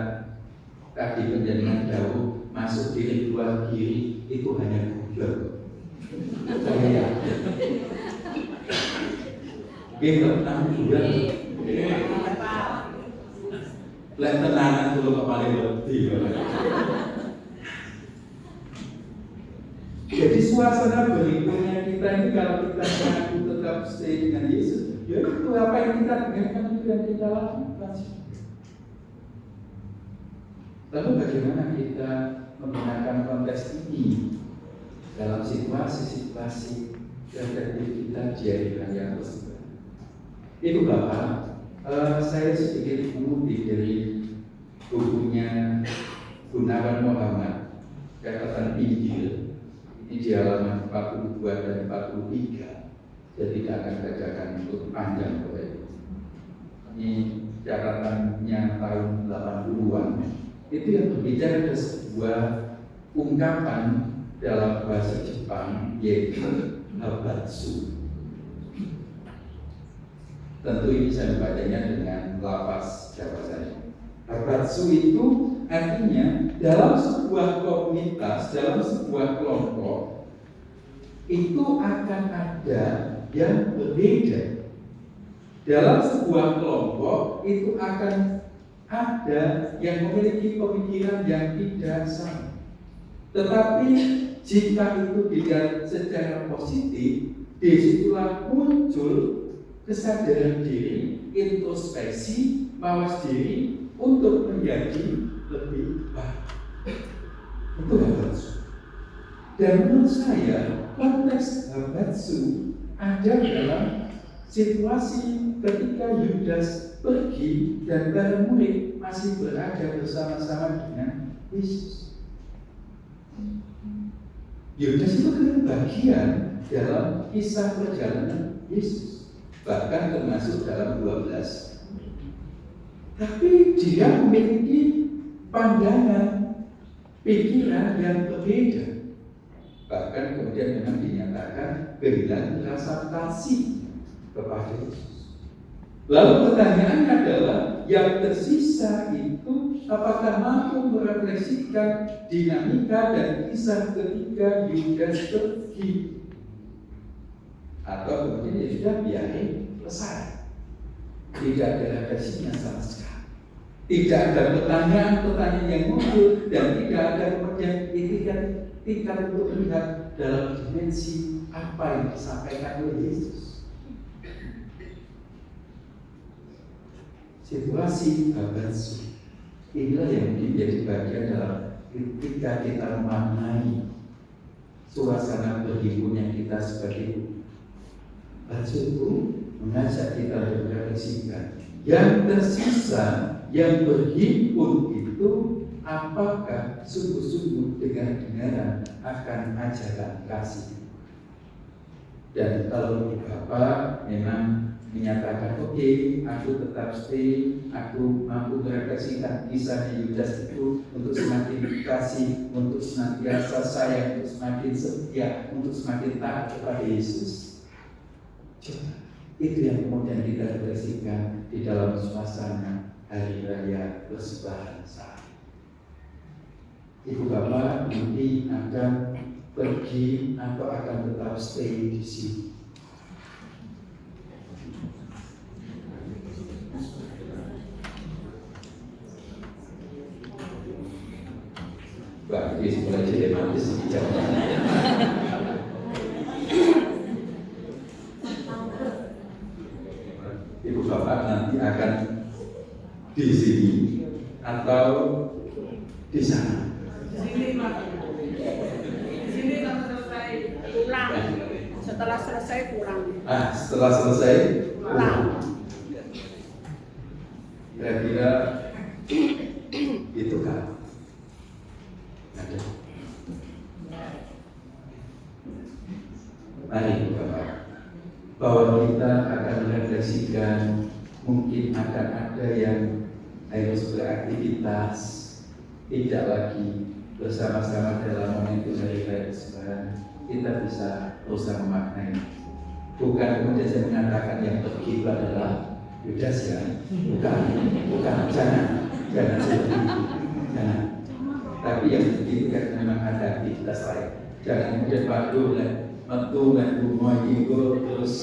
tadi penjelasan jauh masuk kiri keluar kiri itu hanya Google. Saya yakin. Gitu, namun juga lihat tenangan dulu ke paling lebih. Jadi suasana berhimpunnya kita ini kalau kita mengaku tetap stay dengan Yesus, ya itu apa yang kita dengarkan itu yang kita lakukan. Lalu bagaimana kita menggunakan konteks ini dalam situasi-situasi yang terjadi kita di hari raya Paskah? Itu Bapak, saya sedikit mengutip dari bukunya Gunawan Muhammad, catatan Injil. Ini di halaman 42 dan 43. Jadi tidak akan bacakan untuk panjang Bapak Ibu. Ini catatannya tahun 80-an. Itu yang berbicara ada sebuah ungkapan dalam bahasa Jepang yaitu habatsu. Tentu ini saya membacanya dengan lafaz Jawa saya. Habatsu itu artinya dalam sebuah komunitas, dalam sebuah kelompok itu akan ada yang berbeda. Dalam sebuah kelompok itu akan ada yang memiliki pemikiran yang tidak sama. Tetapi jika itu dilihat secara positif, disitulah muncul kesadaran diri, introspeksi, mawas diri untuk menjadi lebih baik. Itu habatsu. Dan menurut saya konteks habatsu ada dalam situasi ketika Yudas pergi dan para murid masih berada bersama-sama dengan Yesus. Yudas itu kan bagian dalam kisah perjalanan Yesus, bahkan termasuk dalam 12. Tapi dia memiliki pandangan, pikiran yang berbeda. Bahkan kemudian memang dinyatakan kehilangan rasa kasih kepada Yesus. Lalu pertanyaannya adalah yang tersisa itu apakah mampu merefleksikan dinamika dan kisah ketika Yudas pergi, atau kemudian ya sudah biarin selesai. tidak ada legasinya sama sekali. Tidak ada pertanyaan-pertanyaan yang muncul dan tidak ada kemudian tingkat untuk melihat dalam dimensi apa yang disampaikan oleh Yesus. Situasi aberasi inilah yang menjadi bagian dalam ketika kita memaknai suasana berhimpun yang kita sebagai Rasulku mengajak kita berefleksikan yang tersisa yang berhimpun itu apakah sungguh-sungguh dengar-dengaran akan ajaran kasih. Dan kalau Bapak memang menyatakan oke, aku tetap stay, aku mampu merefleksikan kisah Yudas itu untuk semakin kasih, untuk senantiasa sayang, untuk semakin setia, untuk semakin taat kepada Yesus. Coba, itu yang kemudian kita refleksikan di dalam suasana Hari Raya Persembahan saat. Ibu Bapak nanti akan pergi atau akan tetap stay di sini. Wah, ini mulai jadi manis Ibu Bapak nanti akan di sini atau di sana. Di sini kalau selesai pulang. Setelah selesai pulang. Setelah selesai Pulang. Kira-kira itu kan ada. Mari Bapak, bahwa kita akan merefleksikan, mungkin akan ada yang harus beraktivitas, tidak lagi bersama-sama dalam momentum Hari Raya Persembahan. Kita bisa berusaha memaknai. Bukan kemudian saya mengatakan yang pergi itu adalah Yudas ya, bukan, jangan seperti itu, jangan. Tapi yang begitu kan memang ada aktivitas lain. Jangan kemudian waktu metu dan rumah ibu terus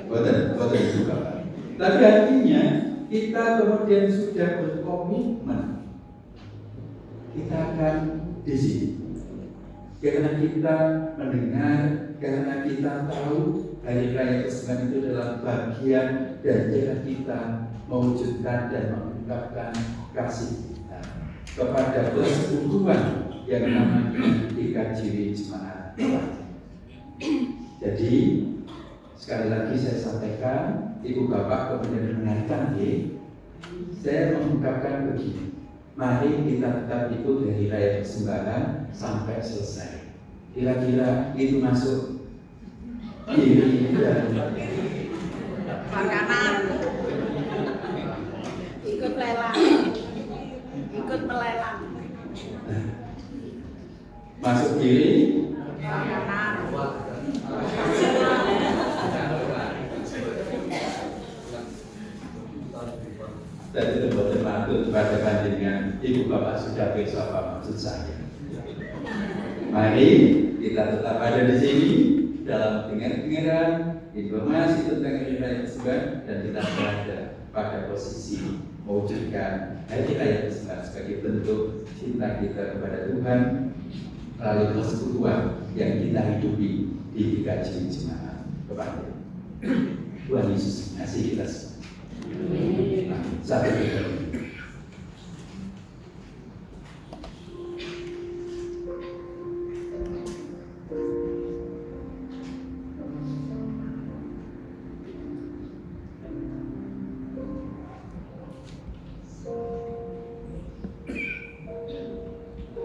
boten juga. Tapi artinya kita kemudian sudah berkomitmen, kita akan di sini. Karena kita mendengar, karena kita tahu Hari Raya Persembahan itu adalah bagian dan cara kita mewujudkan dan mengungkapkan kasih kita kepada persekutuan yang namanya DKJW Jemaat. Jadi sekali lagi saya sampaikan, Ibu Bapak kemudian mendengarkan, saya mengungkapkan begini. Mari kita tetap ikut Hari Raya Persembahan sampai selesai. Kira-kira itu masuk kiri dan Makanan. Ikut lelang. Ikut melelang. masuk kiri. Makanan. Dan itu berterima pada panjenengan. Ibu Bapak sudah besok apa maksud saya. Mari kita tetap ada di sini dalam dengar-dengaran informasi tentang Hari Raya Persembahan dan kita berada pada posisi mewujudkan Hari Raya Persembahan sebagai bentuk cinta kita kepada Tuhan melalui persekutuan yang kita hidupi di GKJ Jemaat kepada Tuhan Yesus. Kasih kita semua. Satu kita.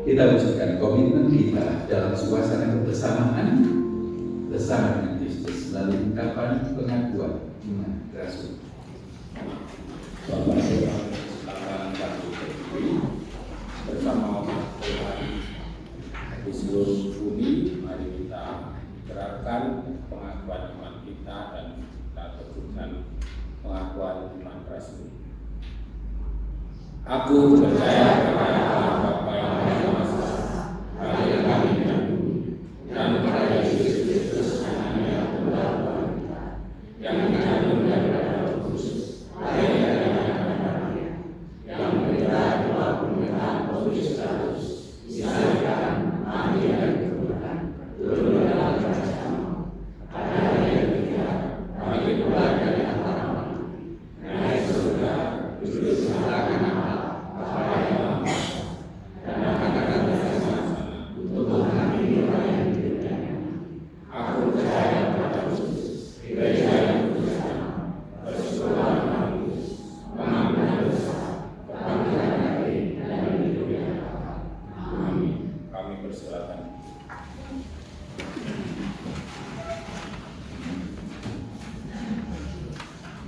Kita wujudkan komitmen kita dalam suasana kebersamaan bersama dengan Kristus melalui ungkapan pengakuan iman Rasul. Bapak Saudara, silakan bangkit berdiri bersama Tuhan di seluruh bumi. Mari kita gerakkan pengakuan iman kita dan kita teguhkan pengakuan iman Rasul. Aku percaya kepada Allah Bapa yang Maha Kuasa, Allah yang kami dahulu, dan kepada Yesus Kristus, Anaknya yang benar-benar yang dikandung dari Roh Kudus,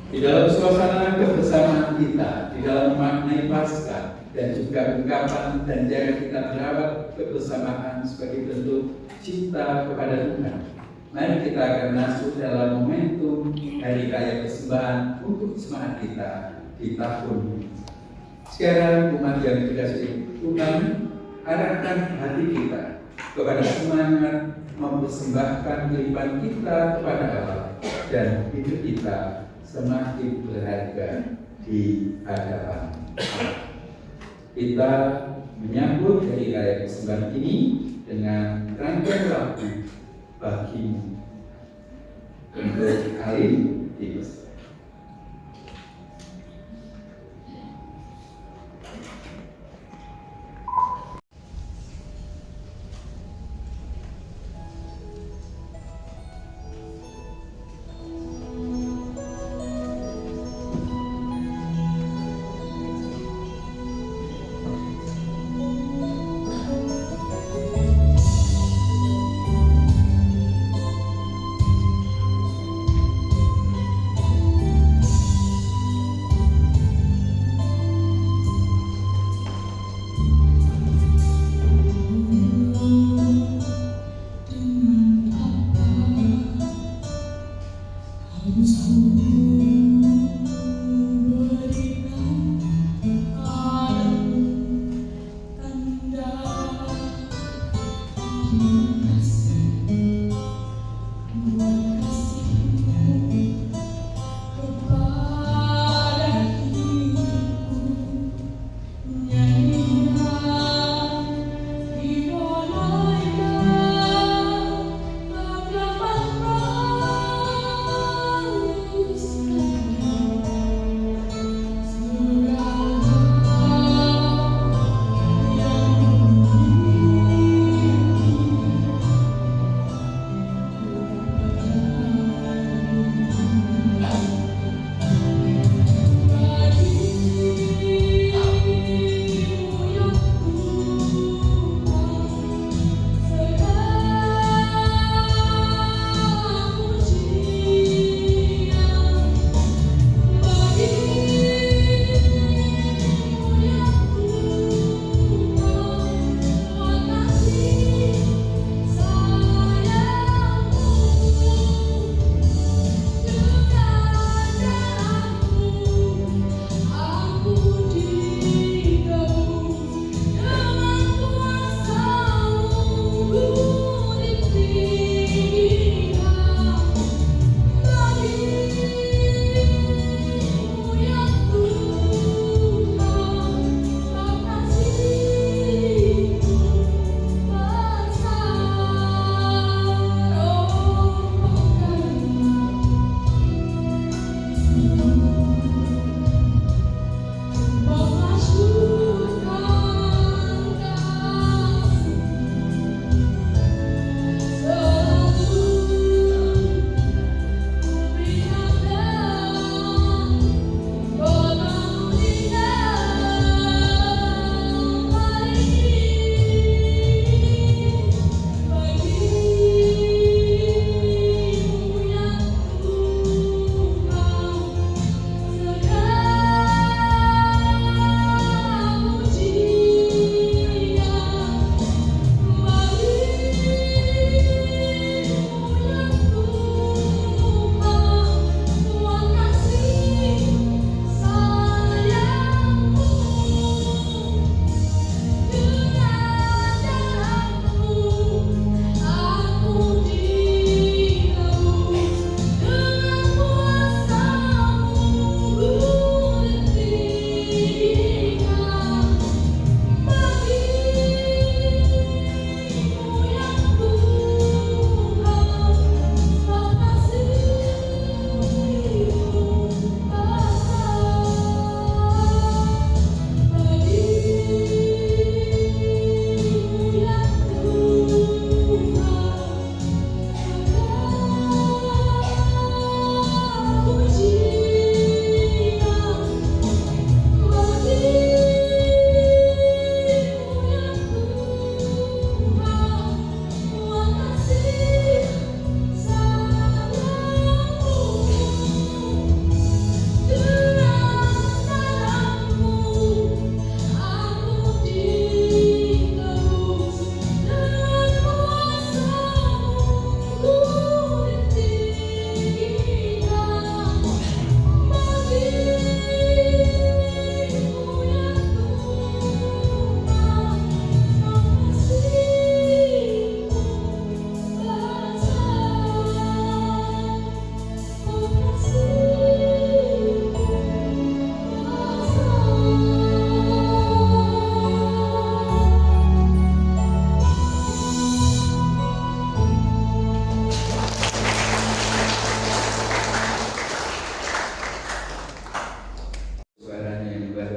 Di dalam suasana kebersamaan kita, di dalam memaknai Paskah dan juga ungkapan dan cara kita merawat kebersamaan sebagai bentuk cinta kepada Tuhan, mari kita akan masuk dalam momentum Hari Raya Persembahan untuk semangat kita di tahun ini. Sekarang umat yang dikasihi Tuhan, arahkan hati kita kepada semangat mempersembahkan kehidupan kita kepada Allah dan hidup kita semakin berharga di hadapan Allah. Kita menyambut Hari Raya Persembahan ini dengan rangkaian lagu Bagimu untuk hari ini.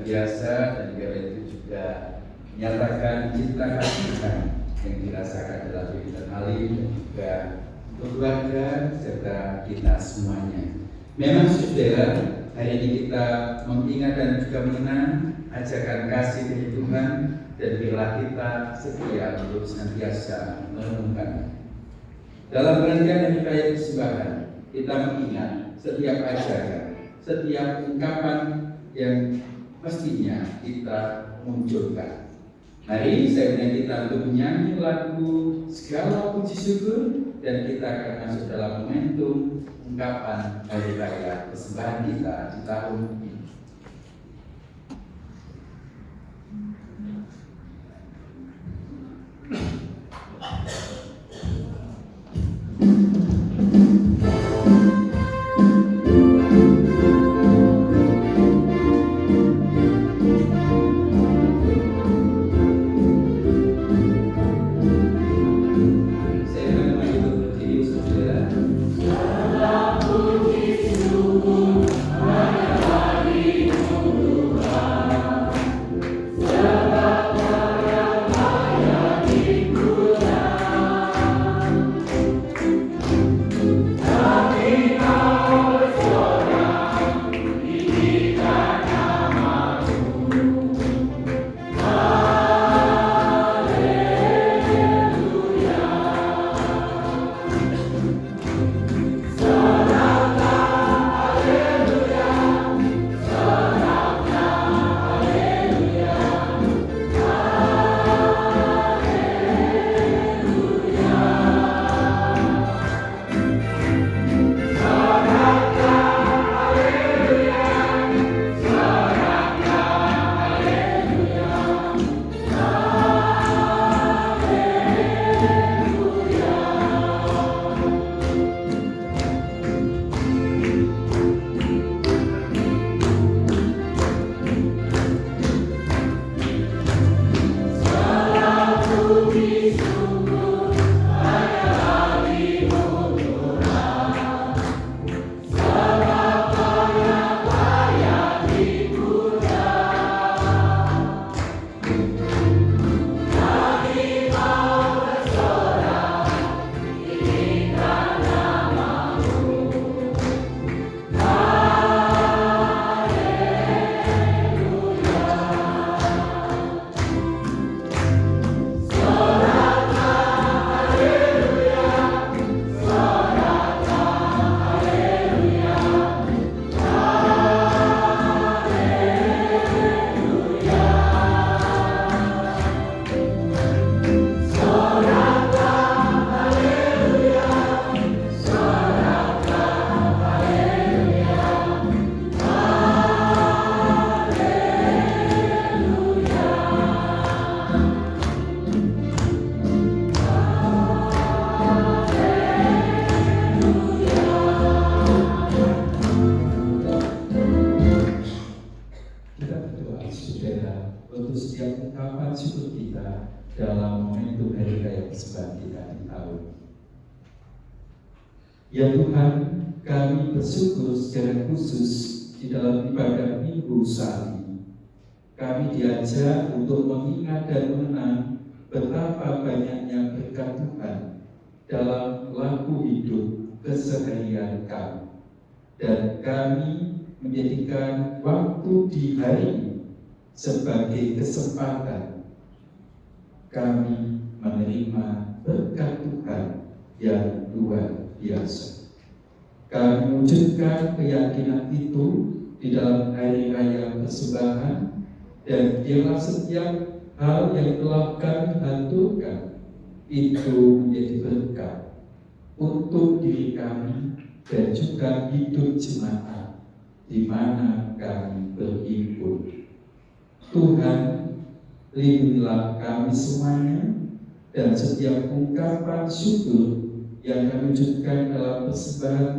biasa dan juga itu juga menyatakan cinta kasih Tuhan yang dirasakan dalam Peter Halim dan juga keluarga serta kita semuanya. Memang saudara, hari ini kita mengingat dan juga mengenang ajakan kasih dari Tuhan dan biarlah kita setia untuk senantiasa merenungkan. Dalam rangkaian Hari Raya Persembahan, kita mengingat setiap ajakan, setiap ungkapan yang mestinya kita munculkan. Mari saya undang kita untuk menyanyi lagu Segala Puji Syukur dan kita akan masuk dalam momentum ungkapan Hari Raya Persembahan kita di tahun ini. Ya Tuhan, kami bersyukur secara khusus di dalam ibadah Minggu saat ini. Kami diajak untuk mengingat dan mengenang betapa banyaknya berkat Tuhan dalam laku hidup keseharian kami. Dan kami menjadikan waktu di hari ini sebagai kesempatan kami menerima berkat Tuhan yang luar biasa. Kami wujudkan keyakinan itu di dalam Hari Raya Persembahan, dan biarlah setiap hal yang telah kami aturkan itu menjadi berkat untuk diri kami dan juga hidup jemaat di mana kami berhimpun. Tuhan, lindungilah kami semuanya dan setiap ungkapan syukur yang kami wujudkan dalam persembahan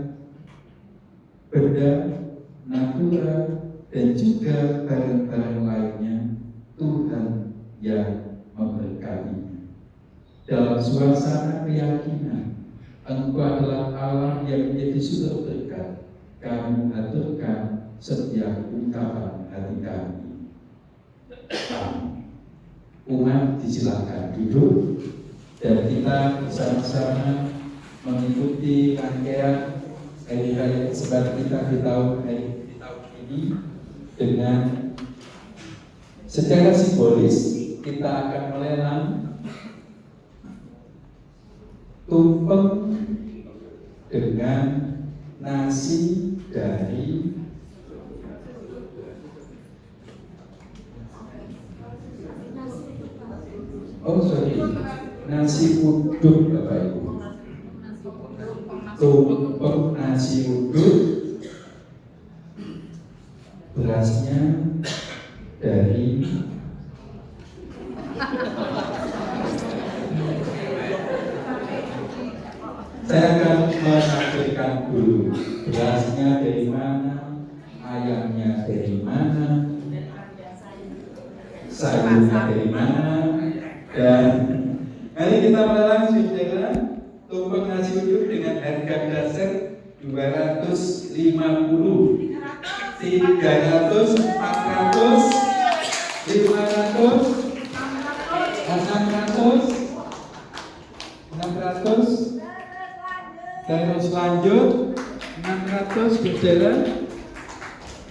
benda, natural, dan juga barang-barang lainnya, Tuhan yang memberkatinya. Dalam suasana keyakinan Engkau adalah Allah yang menjadi sumber berkat, kami mengaturkan setiap ungkapan hati kami. Umat disilakan duduk dan kita bersama-sama mengikuti rangkaian hari raya kesebar kita di tahun ini dengan secara simbolis kita akan melelang tumpeng dengan nasi dari nasi uduk Bapak Ibu. Tumpeng nasi uduk, berasnya dari saya akan menampilkan dulu berasnya dari mana, ayamnya dari mana, sayurnya dari mana, dan mari kita melelang saudara tumpeng nasi uduk dengan harga dasar 250, 300, 400, 500, 600, terus lanjut 600 saudara.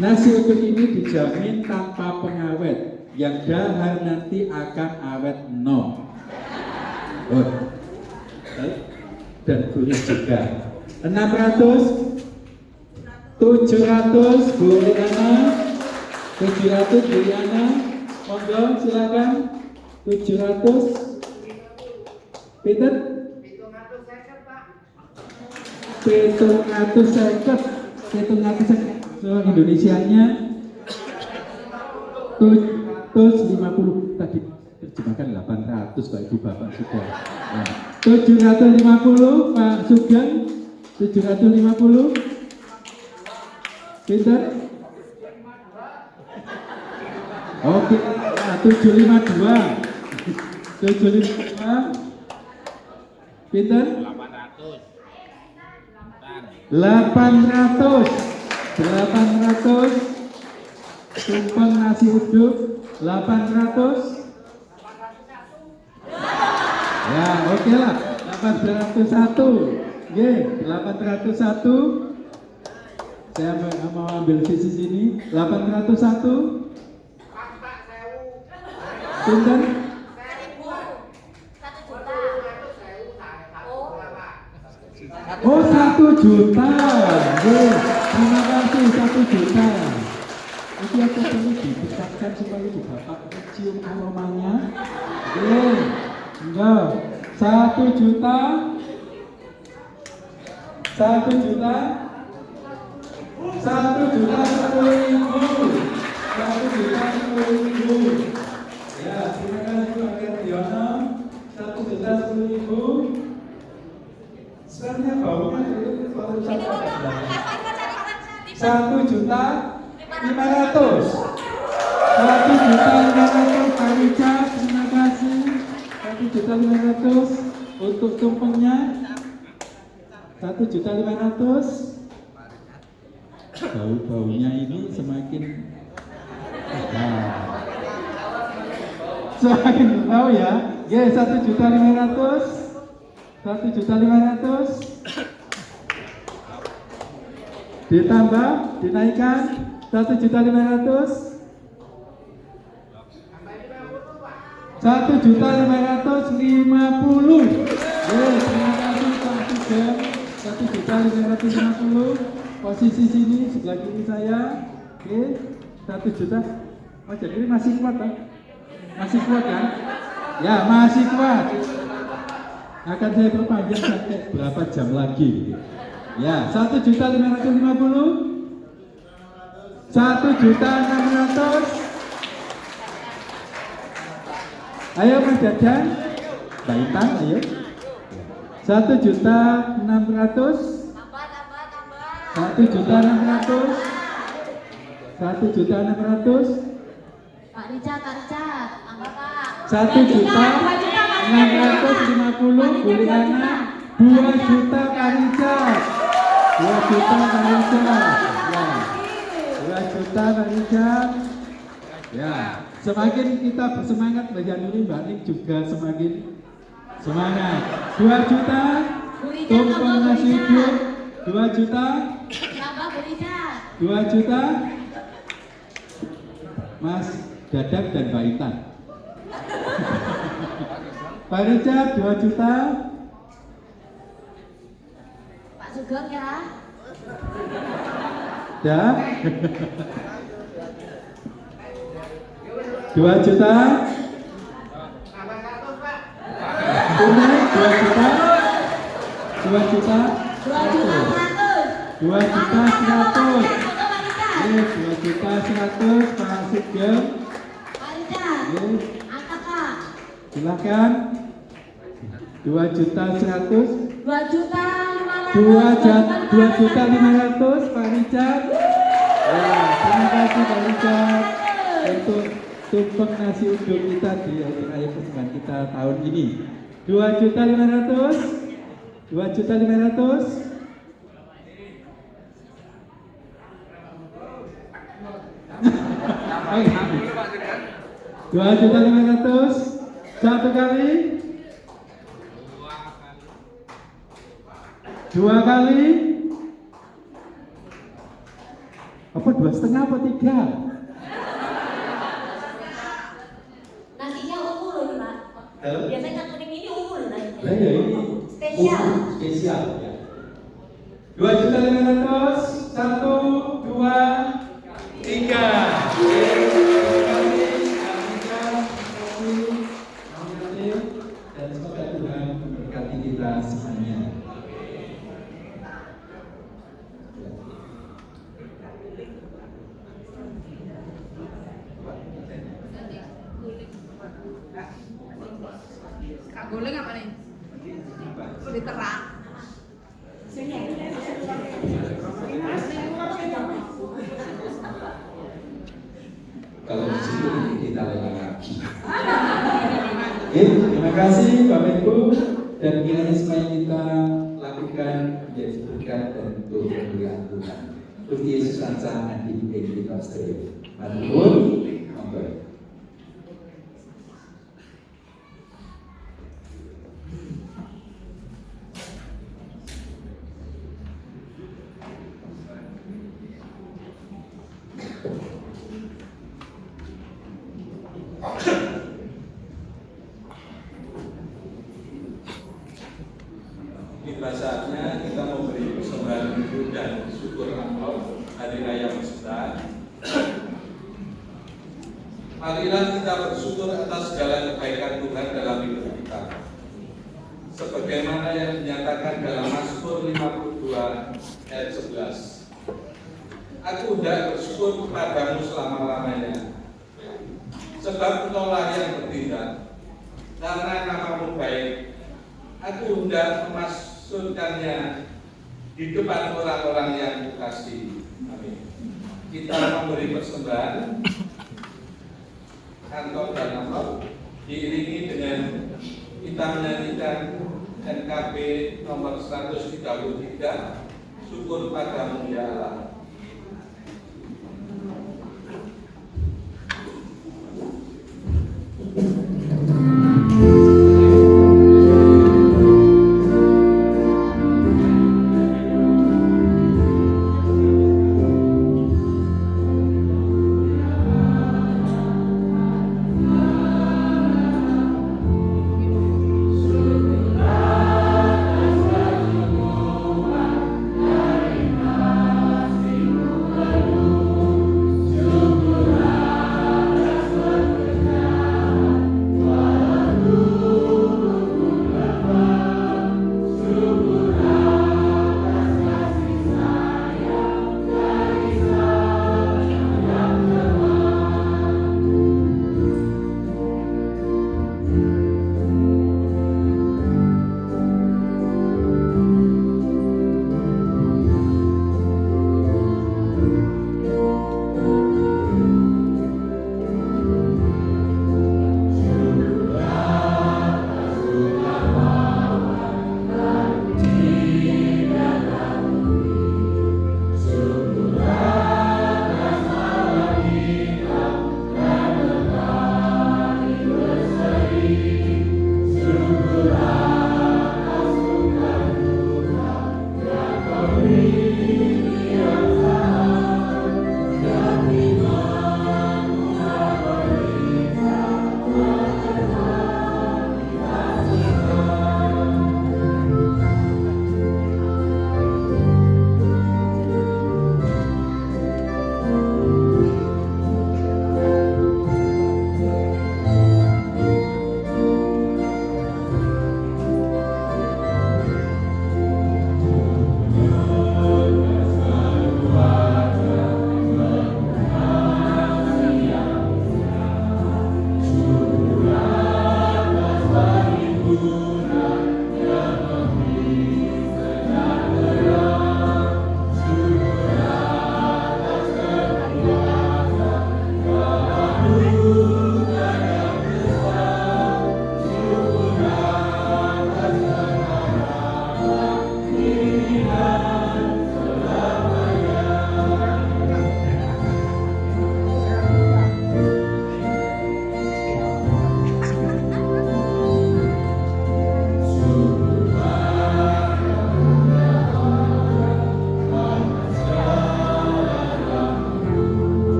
Nasi uduk ini dijamin tanpa pengawet, yang dahar nanti akan awet no. Dan gurih juga. 600, 700 Bu Liana, 700 Bu Liana, monggo silakan. 700, Peter. 750, so Indonesianya 750, tadi terjemahkan 800 Pak Ibu Bapak sudah. Nah, 750 Pak Sugeng, 750 Peter. Oke, nah, 752 Peter. 800 tumpeng nasi uduk 800. Ya, oke lah. 801. Ye, 801. Saya mau ambil sisi sini. 801. Pinten? Oh, 1 juta. Terima kasih 1 juta. Itu aku perlu dipecahkan supaya di Bapak cium aromanya. Enggak. 1 juta. 1 juta. 1 juta 10.000. 1 juta 10.000. Ya, terima kasih Pak Kardiono. 1 juta 10.000. Sebenarnya baunya itu baru 1 juta 500. 1 juta 500 Pak Richard, terima kasih. 1 juta 500 untuk tumpengnya. 1 juta 500. Bau-baunya ini semakin semakin tahu ya. Oke, 1 juta 500. 1 juta 500 ditambah, dinaikkan 1 juta 500. 1 juta 550. Terima kasih Pak Sugeng. 1 juta 550. Posisi sini sebelah kiri saya. Oke, 1 juta. Oh, jadi ini masih kuat kan? Masih kuat kan? Ya, masih kuat. Akan saya perpanjang sampai berapa jam lagi? Ya, 1 juta 550, 1 juta 600. Ayo Mas Jajan, Mbak Intan, ayo. 1 juta 600, 1 juta 600, 1 juta 600. Pak Richard, tambah Pak. 1 juta 650 Bu Liana, 2 juta Pak Richard, 2 juta Pak Richard, ya, 2 juta Pak Richard, Ya, semakin kita bersemangat belajar ini, Mbak Nik juga semakin semangat. 2 juta, tumpeng nasi uduk, 2 juta, Tambah berikan. 2 juta, Mas Dadak dan Mbak Intan. Pak Richard 2 juta, Pak Sugeng ya. dan 2 juta, Unek 2 juta, 2 juta, 2 juta 100. 2 juta 100. Foto Pak Richard. 2 juta 100 Pak Sugeng. Pak Richard. Angkat Pak. Silakan. 2 juta 100. 2 juta 500. 2 juta 500 Pak Richard. Ya, terima kasih Pak Richard untuk tumpeng nasi uduk kita di hari raya persembahan kita tahun ini. 2 juta 500. 2 juta 500. Dua juta 500. Satu kali. 2 kali. Apa 2,5 apa 3? Nasinya ungu loh ini Pak. Biasanya ikan kuning ini ungu loh nasinya. Ya ini Spesial. spesial ya. 2 juta 500. 1, 2, 3. Dan semoga Tuhan memberkati kita semuanya. Kak Guling apa nih? Diterang. Kalau di situ nanti kita lelang lagi. Terima kasih Bapak Ibu, dan kiranya semua yang kita lakukan menjadi berkat dan untuk kemuliaan Tuhan. Tuhan Yesus Sansa Adi Edi Pastor. Matur, monggo. Tiba saatnya kita memberi persembahan hidup dan syukur Allah hari raya persembahan. Marilah kita bersyukur atas segala kebaikan Tuhan dalam hidup kita. Sebagaimana yang dinyatakan dalam Mazmur 52 ayat 11. Aku hendak bersyukur kepadamu selama-lamanya. Sebab Engkaulah yang bertindak. Karena namamu baik, aku hendak memasukkannya di depan orang-orang yang kukasihi. Amin. Kita memberi persembahan kantong dan amplop diiringi dengan kita menyanyikan NKB nomor 133, syukur padamu ya Allah.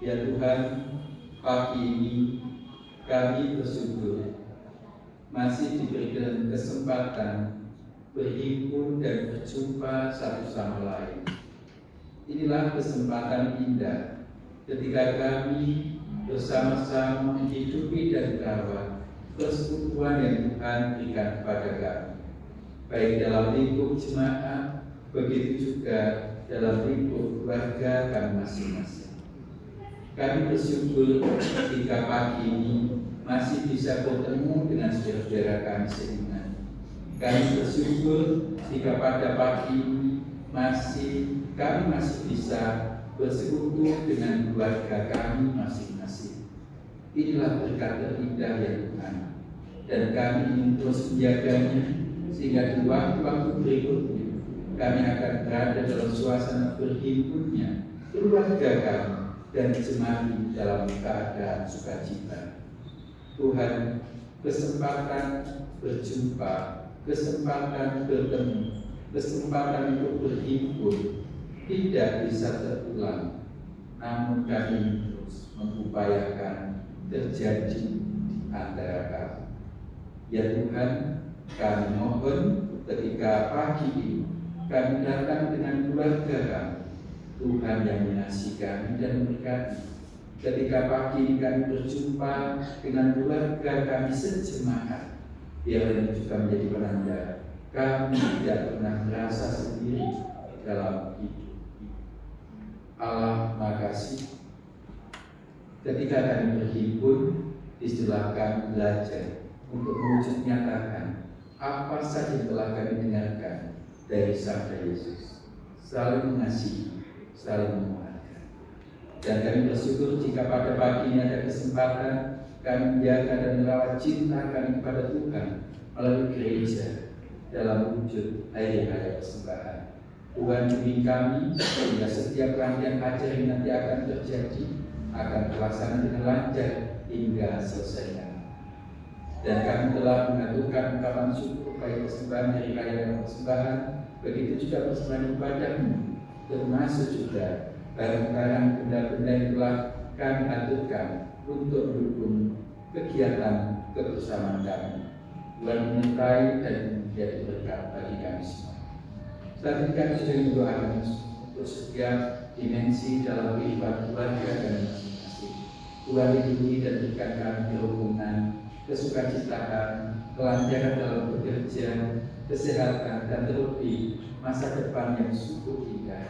Ya Tuhan, pagi ini kami bersyukur masih diberikan kesempatan berhimpun dan berjumpa satu sama lain. Inilah kesempatan indah ketika kami bersama-sama menghidupi dan merawat persekutuan yang Tuhan berikan kepada kami, baik dalam lingkup jemaat, begitu juga dalam lingkup keluarga kami masing-masing. Kami bersyukur ketika pagi ini masih bisa bertemu dengan saudara-saudara kami seiman. Kami bersyukur jika pada pagi ini kami masih bisa bersekutu dengan keluarga kami masing-masing. Inilah berkat terindah ya Tuhan, dan kami ingin terus menjaganya sehingga di waktu-waktu berikutnya kami akan berada dalam suasana berhimpunnya keluarga kami dan jemaat dalam keadaan sukacita. Tuhan, kesempatan berjumpa, kesempatan bertemu, kesempatan untuk berhimpun tidak bisa terulang, namun kami terus mengupayakan terjadi di antara kami. Ya Tuhan, kami mohon ketika pagi ini kami datang dengan keluarga kami, Tuhan yang mengasihi kami dan memberkati. Ketika pagi ini kami berjumpa dengan keluarga kami sejemaat, biarlah ini juga menjadi penanda kami tidak pernah merasa sendiri dalam hidup. Allah makasih. Ketika kami berhimpun, istilah kami belajar untuk mewujud nyatakan apa saja yang telah kami dengarkan dari sabda Yesus, saling mengasihi, saling menguatkan. Dan kami bersyukur jika pada pagi ini ada kesempatan kami menjaga dan merawat cinta kami kepada Tuhan melalui gereja dalam wujud hari-hari persembahan. Tuhan bimbing kami sehingga setiap rangkaian acara yang nanti akan terjadi akan terlaksana dengan lancar hingga selesai. Dan kami telah mengaturkan ungkapan syukur baik persembahan dari raya dan persembahan, begitu juga persembahan ibadahmu, termasuk juga barang-barang benda-benda yang telah kami aturkan untuk mendukung kegiatan kebersamaan kami. Tuhan menyertai dan menjadi berkat bagi kami semua. Saat ini kami sudah mendoakan untuk setiap dimensi dalam kehidupan keluarga kami masing-masing. Tuhan lindungi dan berikan kami kerukunan, kesukacitaan, kelancaran dalam bekerja, kesehatan, dan terlebih masa depan yang sungguh indah.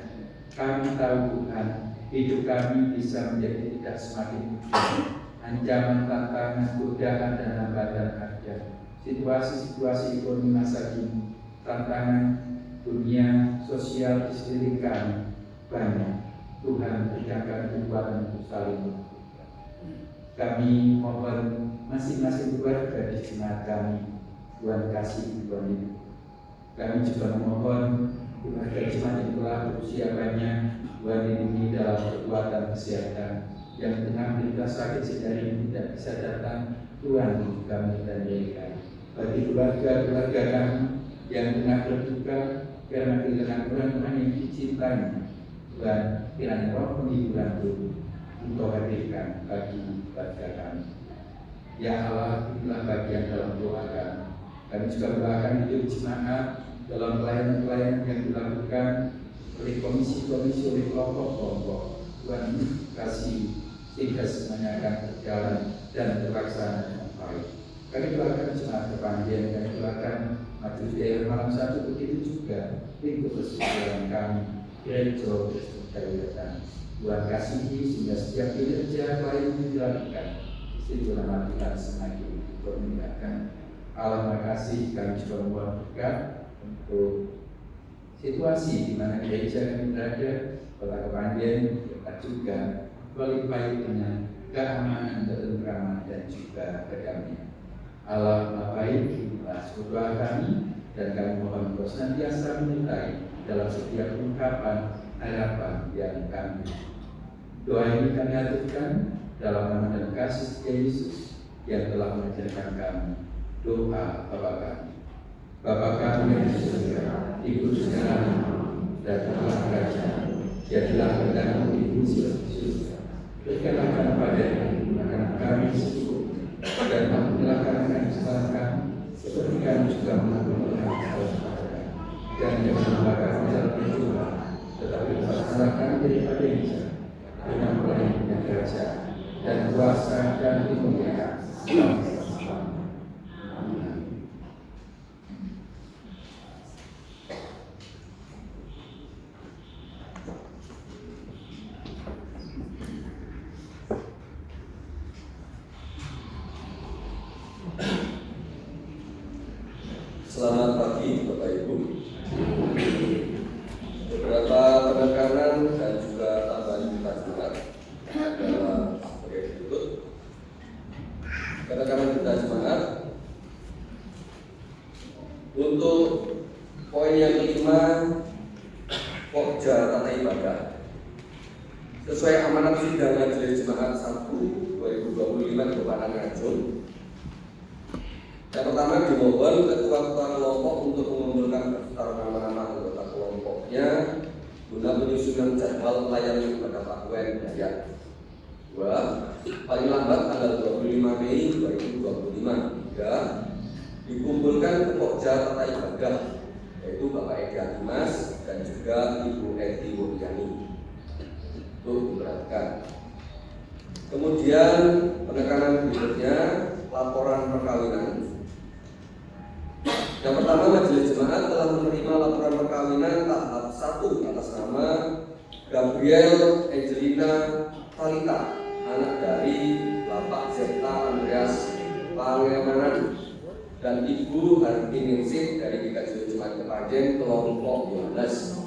Kami tahu Tuhan, hidup kami bisa menjadi tidak semakin mudah. Ancaman, tantangan, godaan, dan hambatan ada. Situasi-situasi ekonomi masa kini, tantangan dunia sosial di sekeliling kami banyak. Tuhan berikan kami kekuatan untuk saling membuka. Kami mohon masing-masing keluarga di jemaat kami, Tuhan kasih, Tuhan itu. Kami juga memohon keluarga jemaat yang telah berusia banyak, Tuhan lindungi dalam kekuatan kesehatan. Yang tengah menderita sakit sehingga ini tidak bisa datang, Tuhan kami dan mereka. Bagi keluarga kami yang tengah berduka karena kehilangan orang-orang yang dicintai, Tuhan kiranya roh penghiburan dulu untuk hadirkan bagi keluarga kami. Ya Allah, inilah bagian dalam doa kami. Kami juga doakan hidup jemaat dalam pelayanan-pelayanan yang dilakukan oleh komisi-komisi, oleh kelompok-kelompok. Tuhan kasih sehingga semuanya akan berjalan dan terlaksana dengan baik. Kami doakan jemaat kepandian, kami doakan maju daerah malam satu, begitu juga lingkup persekutuan kami, gereja Kristus Kawiatan. Tuhan kasihi sehingga setiap kinerja pelayanan yang dilakukan, istilah Tuhan semakin dipermuliakan. Allah makasih, kami juga mohon berkat untuk situasi di mana gereja kami berada, kota Kepandian, berkat juga melimpahi dengan keamanan, ketentraman, dan juga kedamaian. Allah Maha Baik, inilah doa kami, dan kami mohon Engkau senantiasa menyertai dalam setiap ungkapan harapan yang kami. Doa ini kami aturkan dalam nama dan kasih setia Yesus yang telah mengajarkan kami. Doa Bapa kami. Bapa kami yang di surga, dikuduskanlah namamu, datanglah kerajaan, jadilah kehendakmu di bumi seperti di surga. Berikanlah kami padanya, akan kami cukup, dan ampunilah kami kesalahan kami, seperti kami juga mengampuni kesalahan. Dan jangan membawa kami dalam percobaan, tetapi lepaskanlah kami daripada yang jahat, dengan yang punya kerajaan dan kuasa dan kemuliaan. Selamat pagi Bapak Ibu. Beberapa penekanan dan juga tambahan kita Jumat adalah sebagai berikut. Penekanan kita Jumat untuk poin yang kelima, Pokja Tata Ibadah. Sesuai amanat sidang Majelis Jemaat 1 2025 di Kabupaten Nganjuk. Yang pertama, dimohon ketua-ketua kelompok untuk mengumpulkan daftar nama-nama anggota kelompoknya guna penyusunan jadwal pelayanan kepada Pak Wen Dayat. 2. Paling lambat tanggal 25 Mei 2025. 3. Dikumpulkan ke Pokja Tata Ibadah, yaitu Bapak Edi Adimas dan juga Ibu Edi Wuryani, untuk diperhatikan. Kemudian penekanan berikutnya, laporan perkawinan. Yang pertama, Majelis Jemaat telah menerima laporan perkawinan tahap 1 atas nama Gabriel Angelina Talita, anak dari Bapak Zeta Andreas Pangemanan dan Ibu Harti Ningsih dari GKJ Jemaat Kepanjen kelompok Yohanes,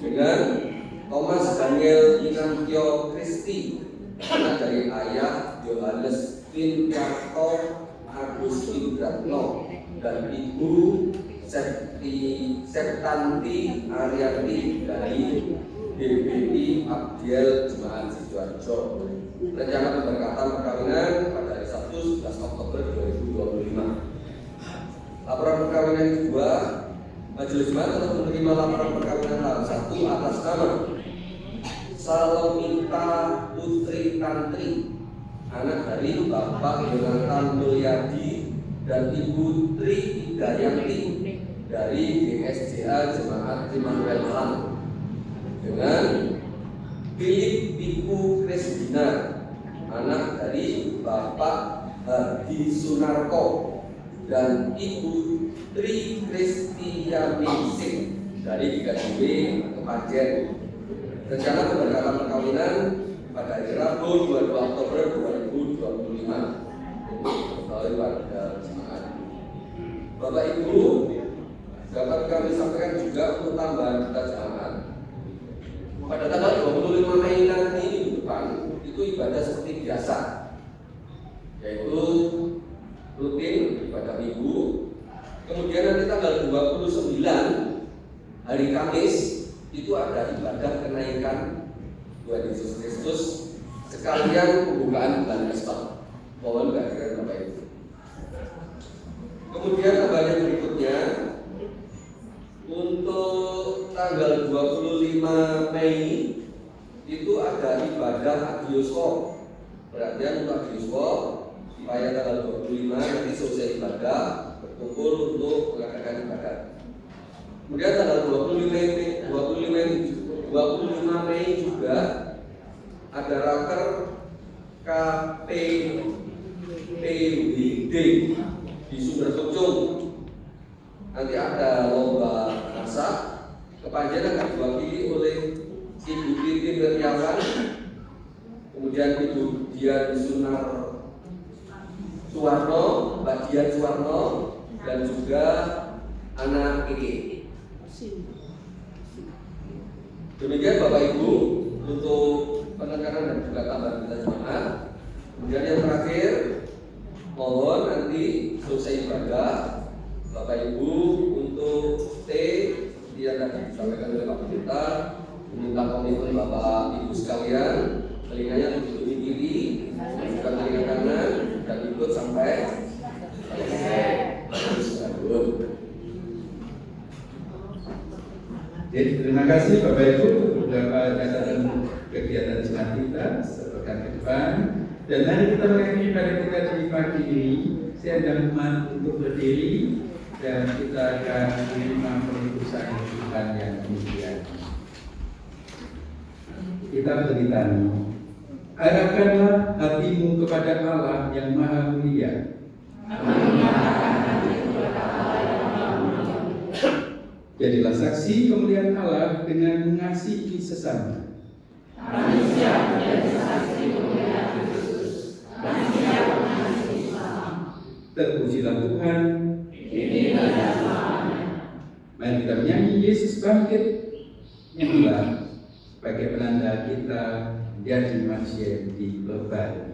dengan Thomas Daniel Inantio Kristi, anak dari ayah Yohanes Pintarto Agus Indratno dan Ibu Septanti Arianti dari DBI Abdiel Jemaat Sidoarjo. Rencana pemberkatan perkawinan pada hari Sabtu 11 Oktober 2025. Laporan perkawinan kedua, Majelis Jemaat telah menerima laporan perkawinan tahap 1 atas nama Salomita Putri Tantri, anak dari Bapak Yonatan Mulyadi dan Ibu Tri Hidayanti dari GSJA Jemaat Immanuel Malang, dengan Philip Piku Kristina, anak dari Bapak Hardi Sunarko dan Ibu Tri Kristianingsih dari GKJB Kepanjen. Rencana pemberkatan perkawinan pada hari Rabu 22 Oktober 2025 oleh warga jemaat. Bapak Ibu, dapat kami sampaikan juga untuk tambahan kita jemaat. Pada tanggal 25 Mei nanti minggu depan itu ibadah seperti biasa, yaitu rutin ibadah minggu. Kemudian nanti tanggal 29 hari Kamis itu ada ibadah kenaikan Tuhan Yesus Kristus sekalian pembukaan bulan Islam. Mohon kehadiran Bapak Ibu. Kemudian tambahan yang berikutnya, untuk tanggal 25 Mei itu ada ibadah Agiosko. Perhatian untuk Agiosko, supaya tanggal 25 nanti selesai ibadah berkumpul untuk mengadakan ibadah. Kemudian tanggal 25 Mei juga ada raker KPPWD di Sumber Pucung. Nanti ada lomba masak. Kepanjen akan diwakili oleh Ibu Titin Wetiawan, kemudian Ibu Dian Suwarno, Mbak Dian Suwarno, dan juga anak Kiki. Demikian Bapak Ibu untuk penekanan dan juga tambahan kita jemaat. Kemudian yang terakhir, mohon nanti selesai ibadah Bapak Ibu untuk stay yang tadi disampaikan oleh Pak Pendeta, meminta komitmen Bapak Ibu sekalian, telinganya ditutup di kiri, bukan telinga kanan, dan ikut sampai selesai. Jadi terima kasih Bapak Ibu beberapa catatan kegiatan jemaat kita. berkat ke depan. Dan mari kita mengakhiri pada kita di pagi ini. Saya undang umat untuk berdiri dan kita akan menerima penebusan Tuhan yang demikian. Kita bertanya, arahkanlah hatimu kepada Allah yang Maha Mulia. Jadilah saksi kemuliaan Allah dengan mengasihi sesama. Manusia menjadi saksi kemuliaan Kristus. Manusia mengasihi sesama. Terpujilah Tuhan. Ini dan selamanya. Mari kita menyanyi Yesus bangkit. Nyanyilah sebagai penanda kita menjadi manusia yang diperbarui.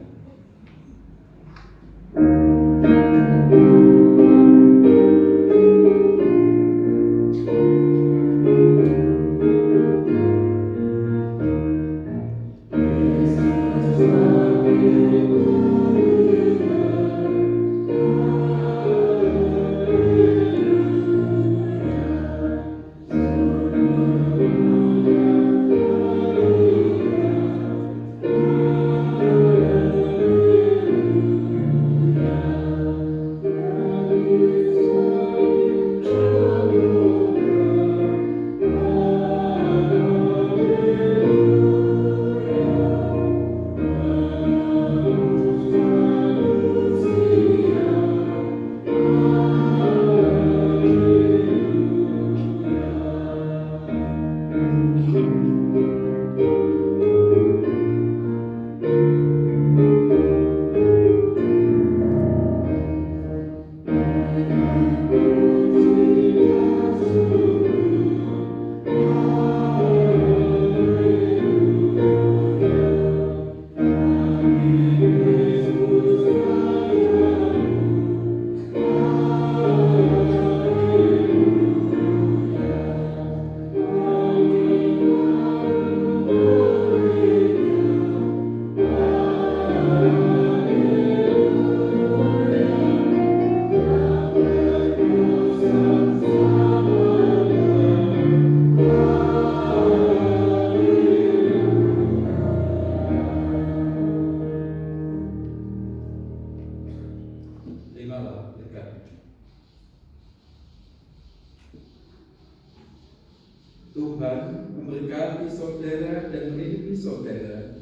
Tuhan memberkati saudara dan melindungi saudara.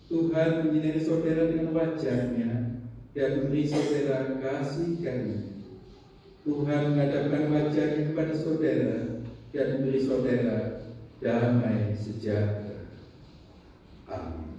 Tuhan menyinari saudara dengan wajah-Nya dan memberi saudara kasih karunia. Tuhan menghadapkan wajah-Nya kepada saudara dan memberi saudara damai sejahtera. Amin.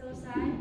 Selesai.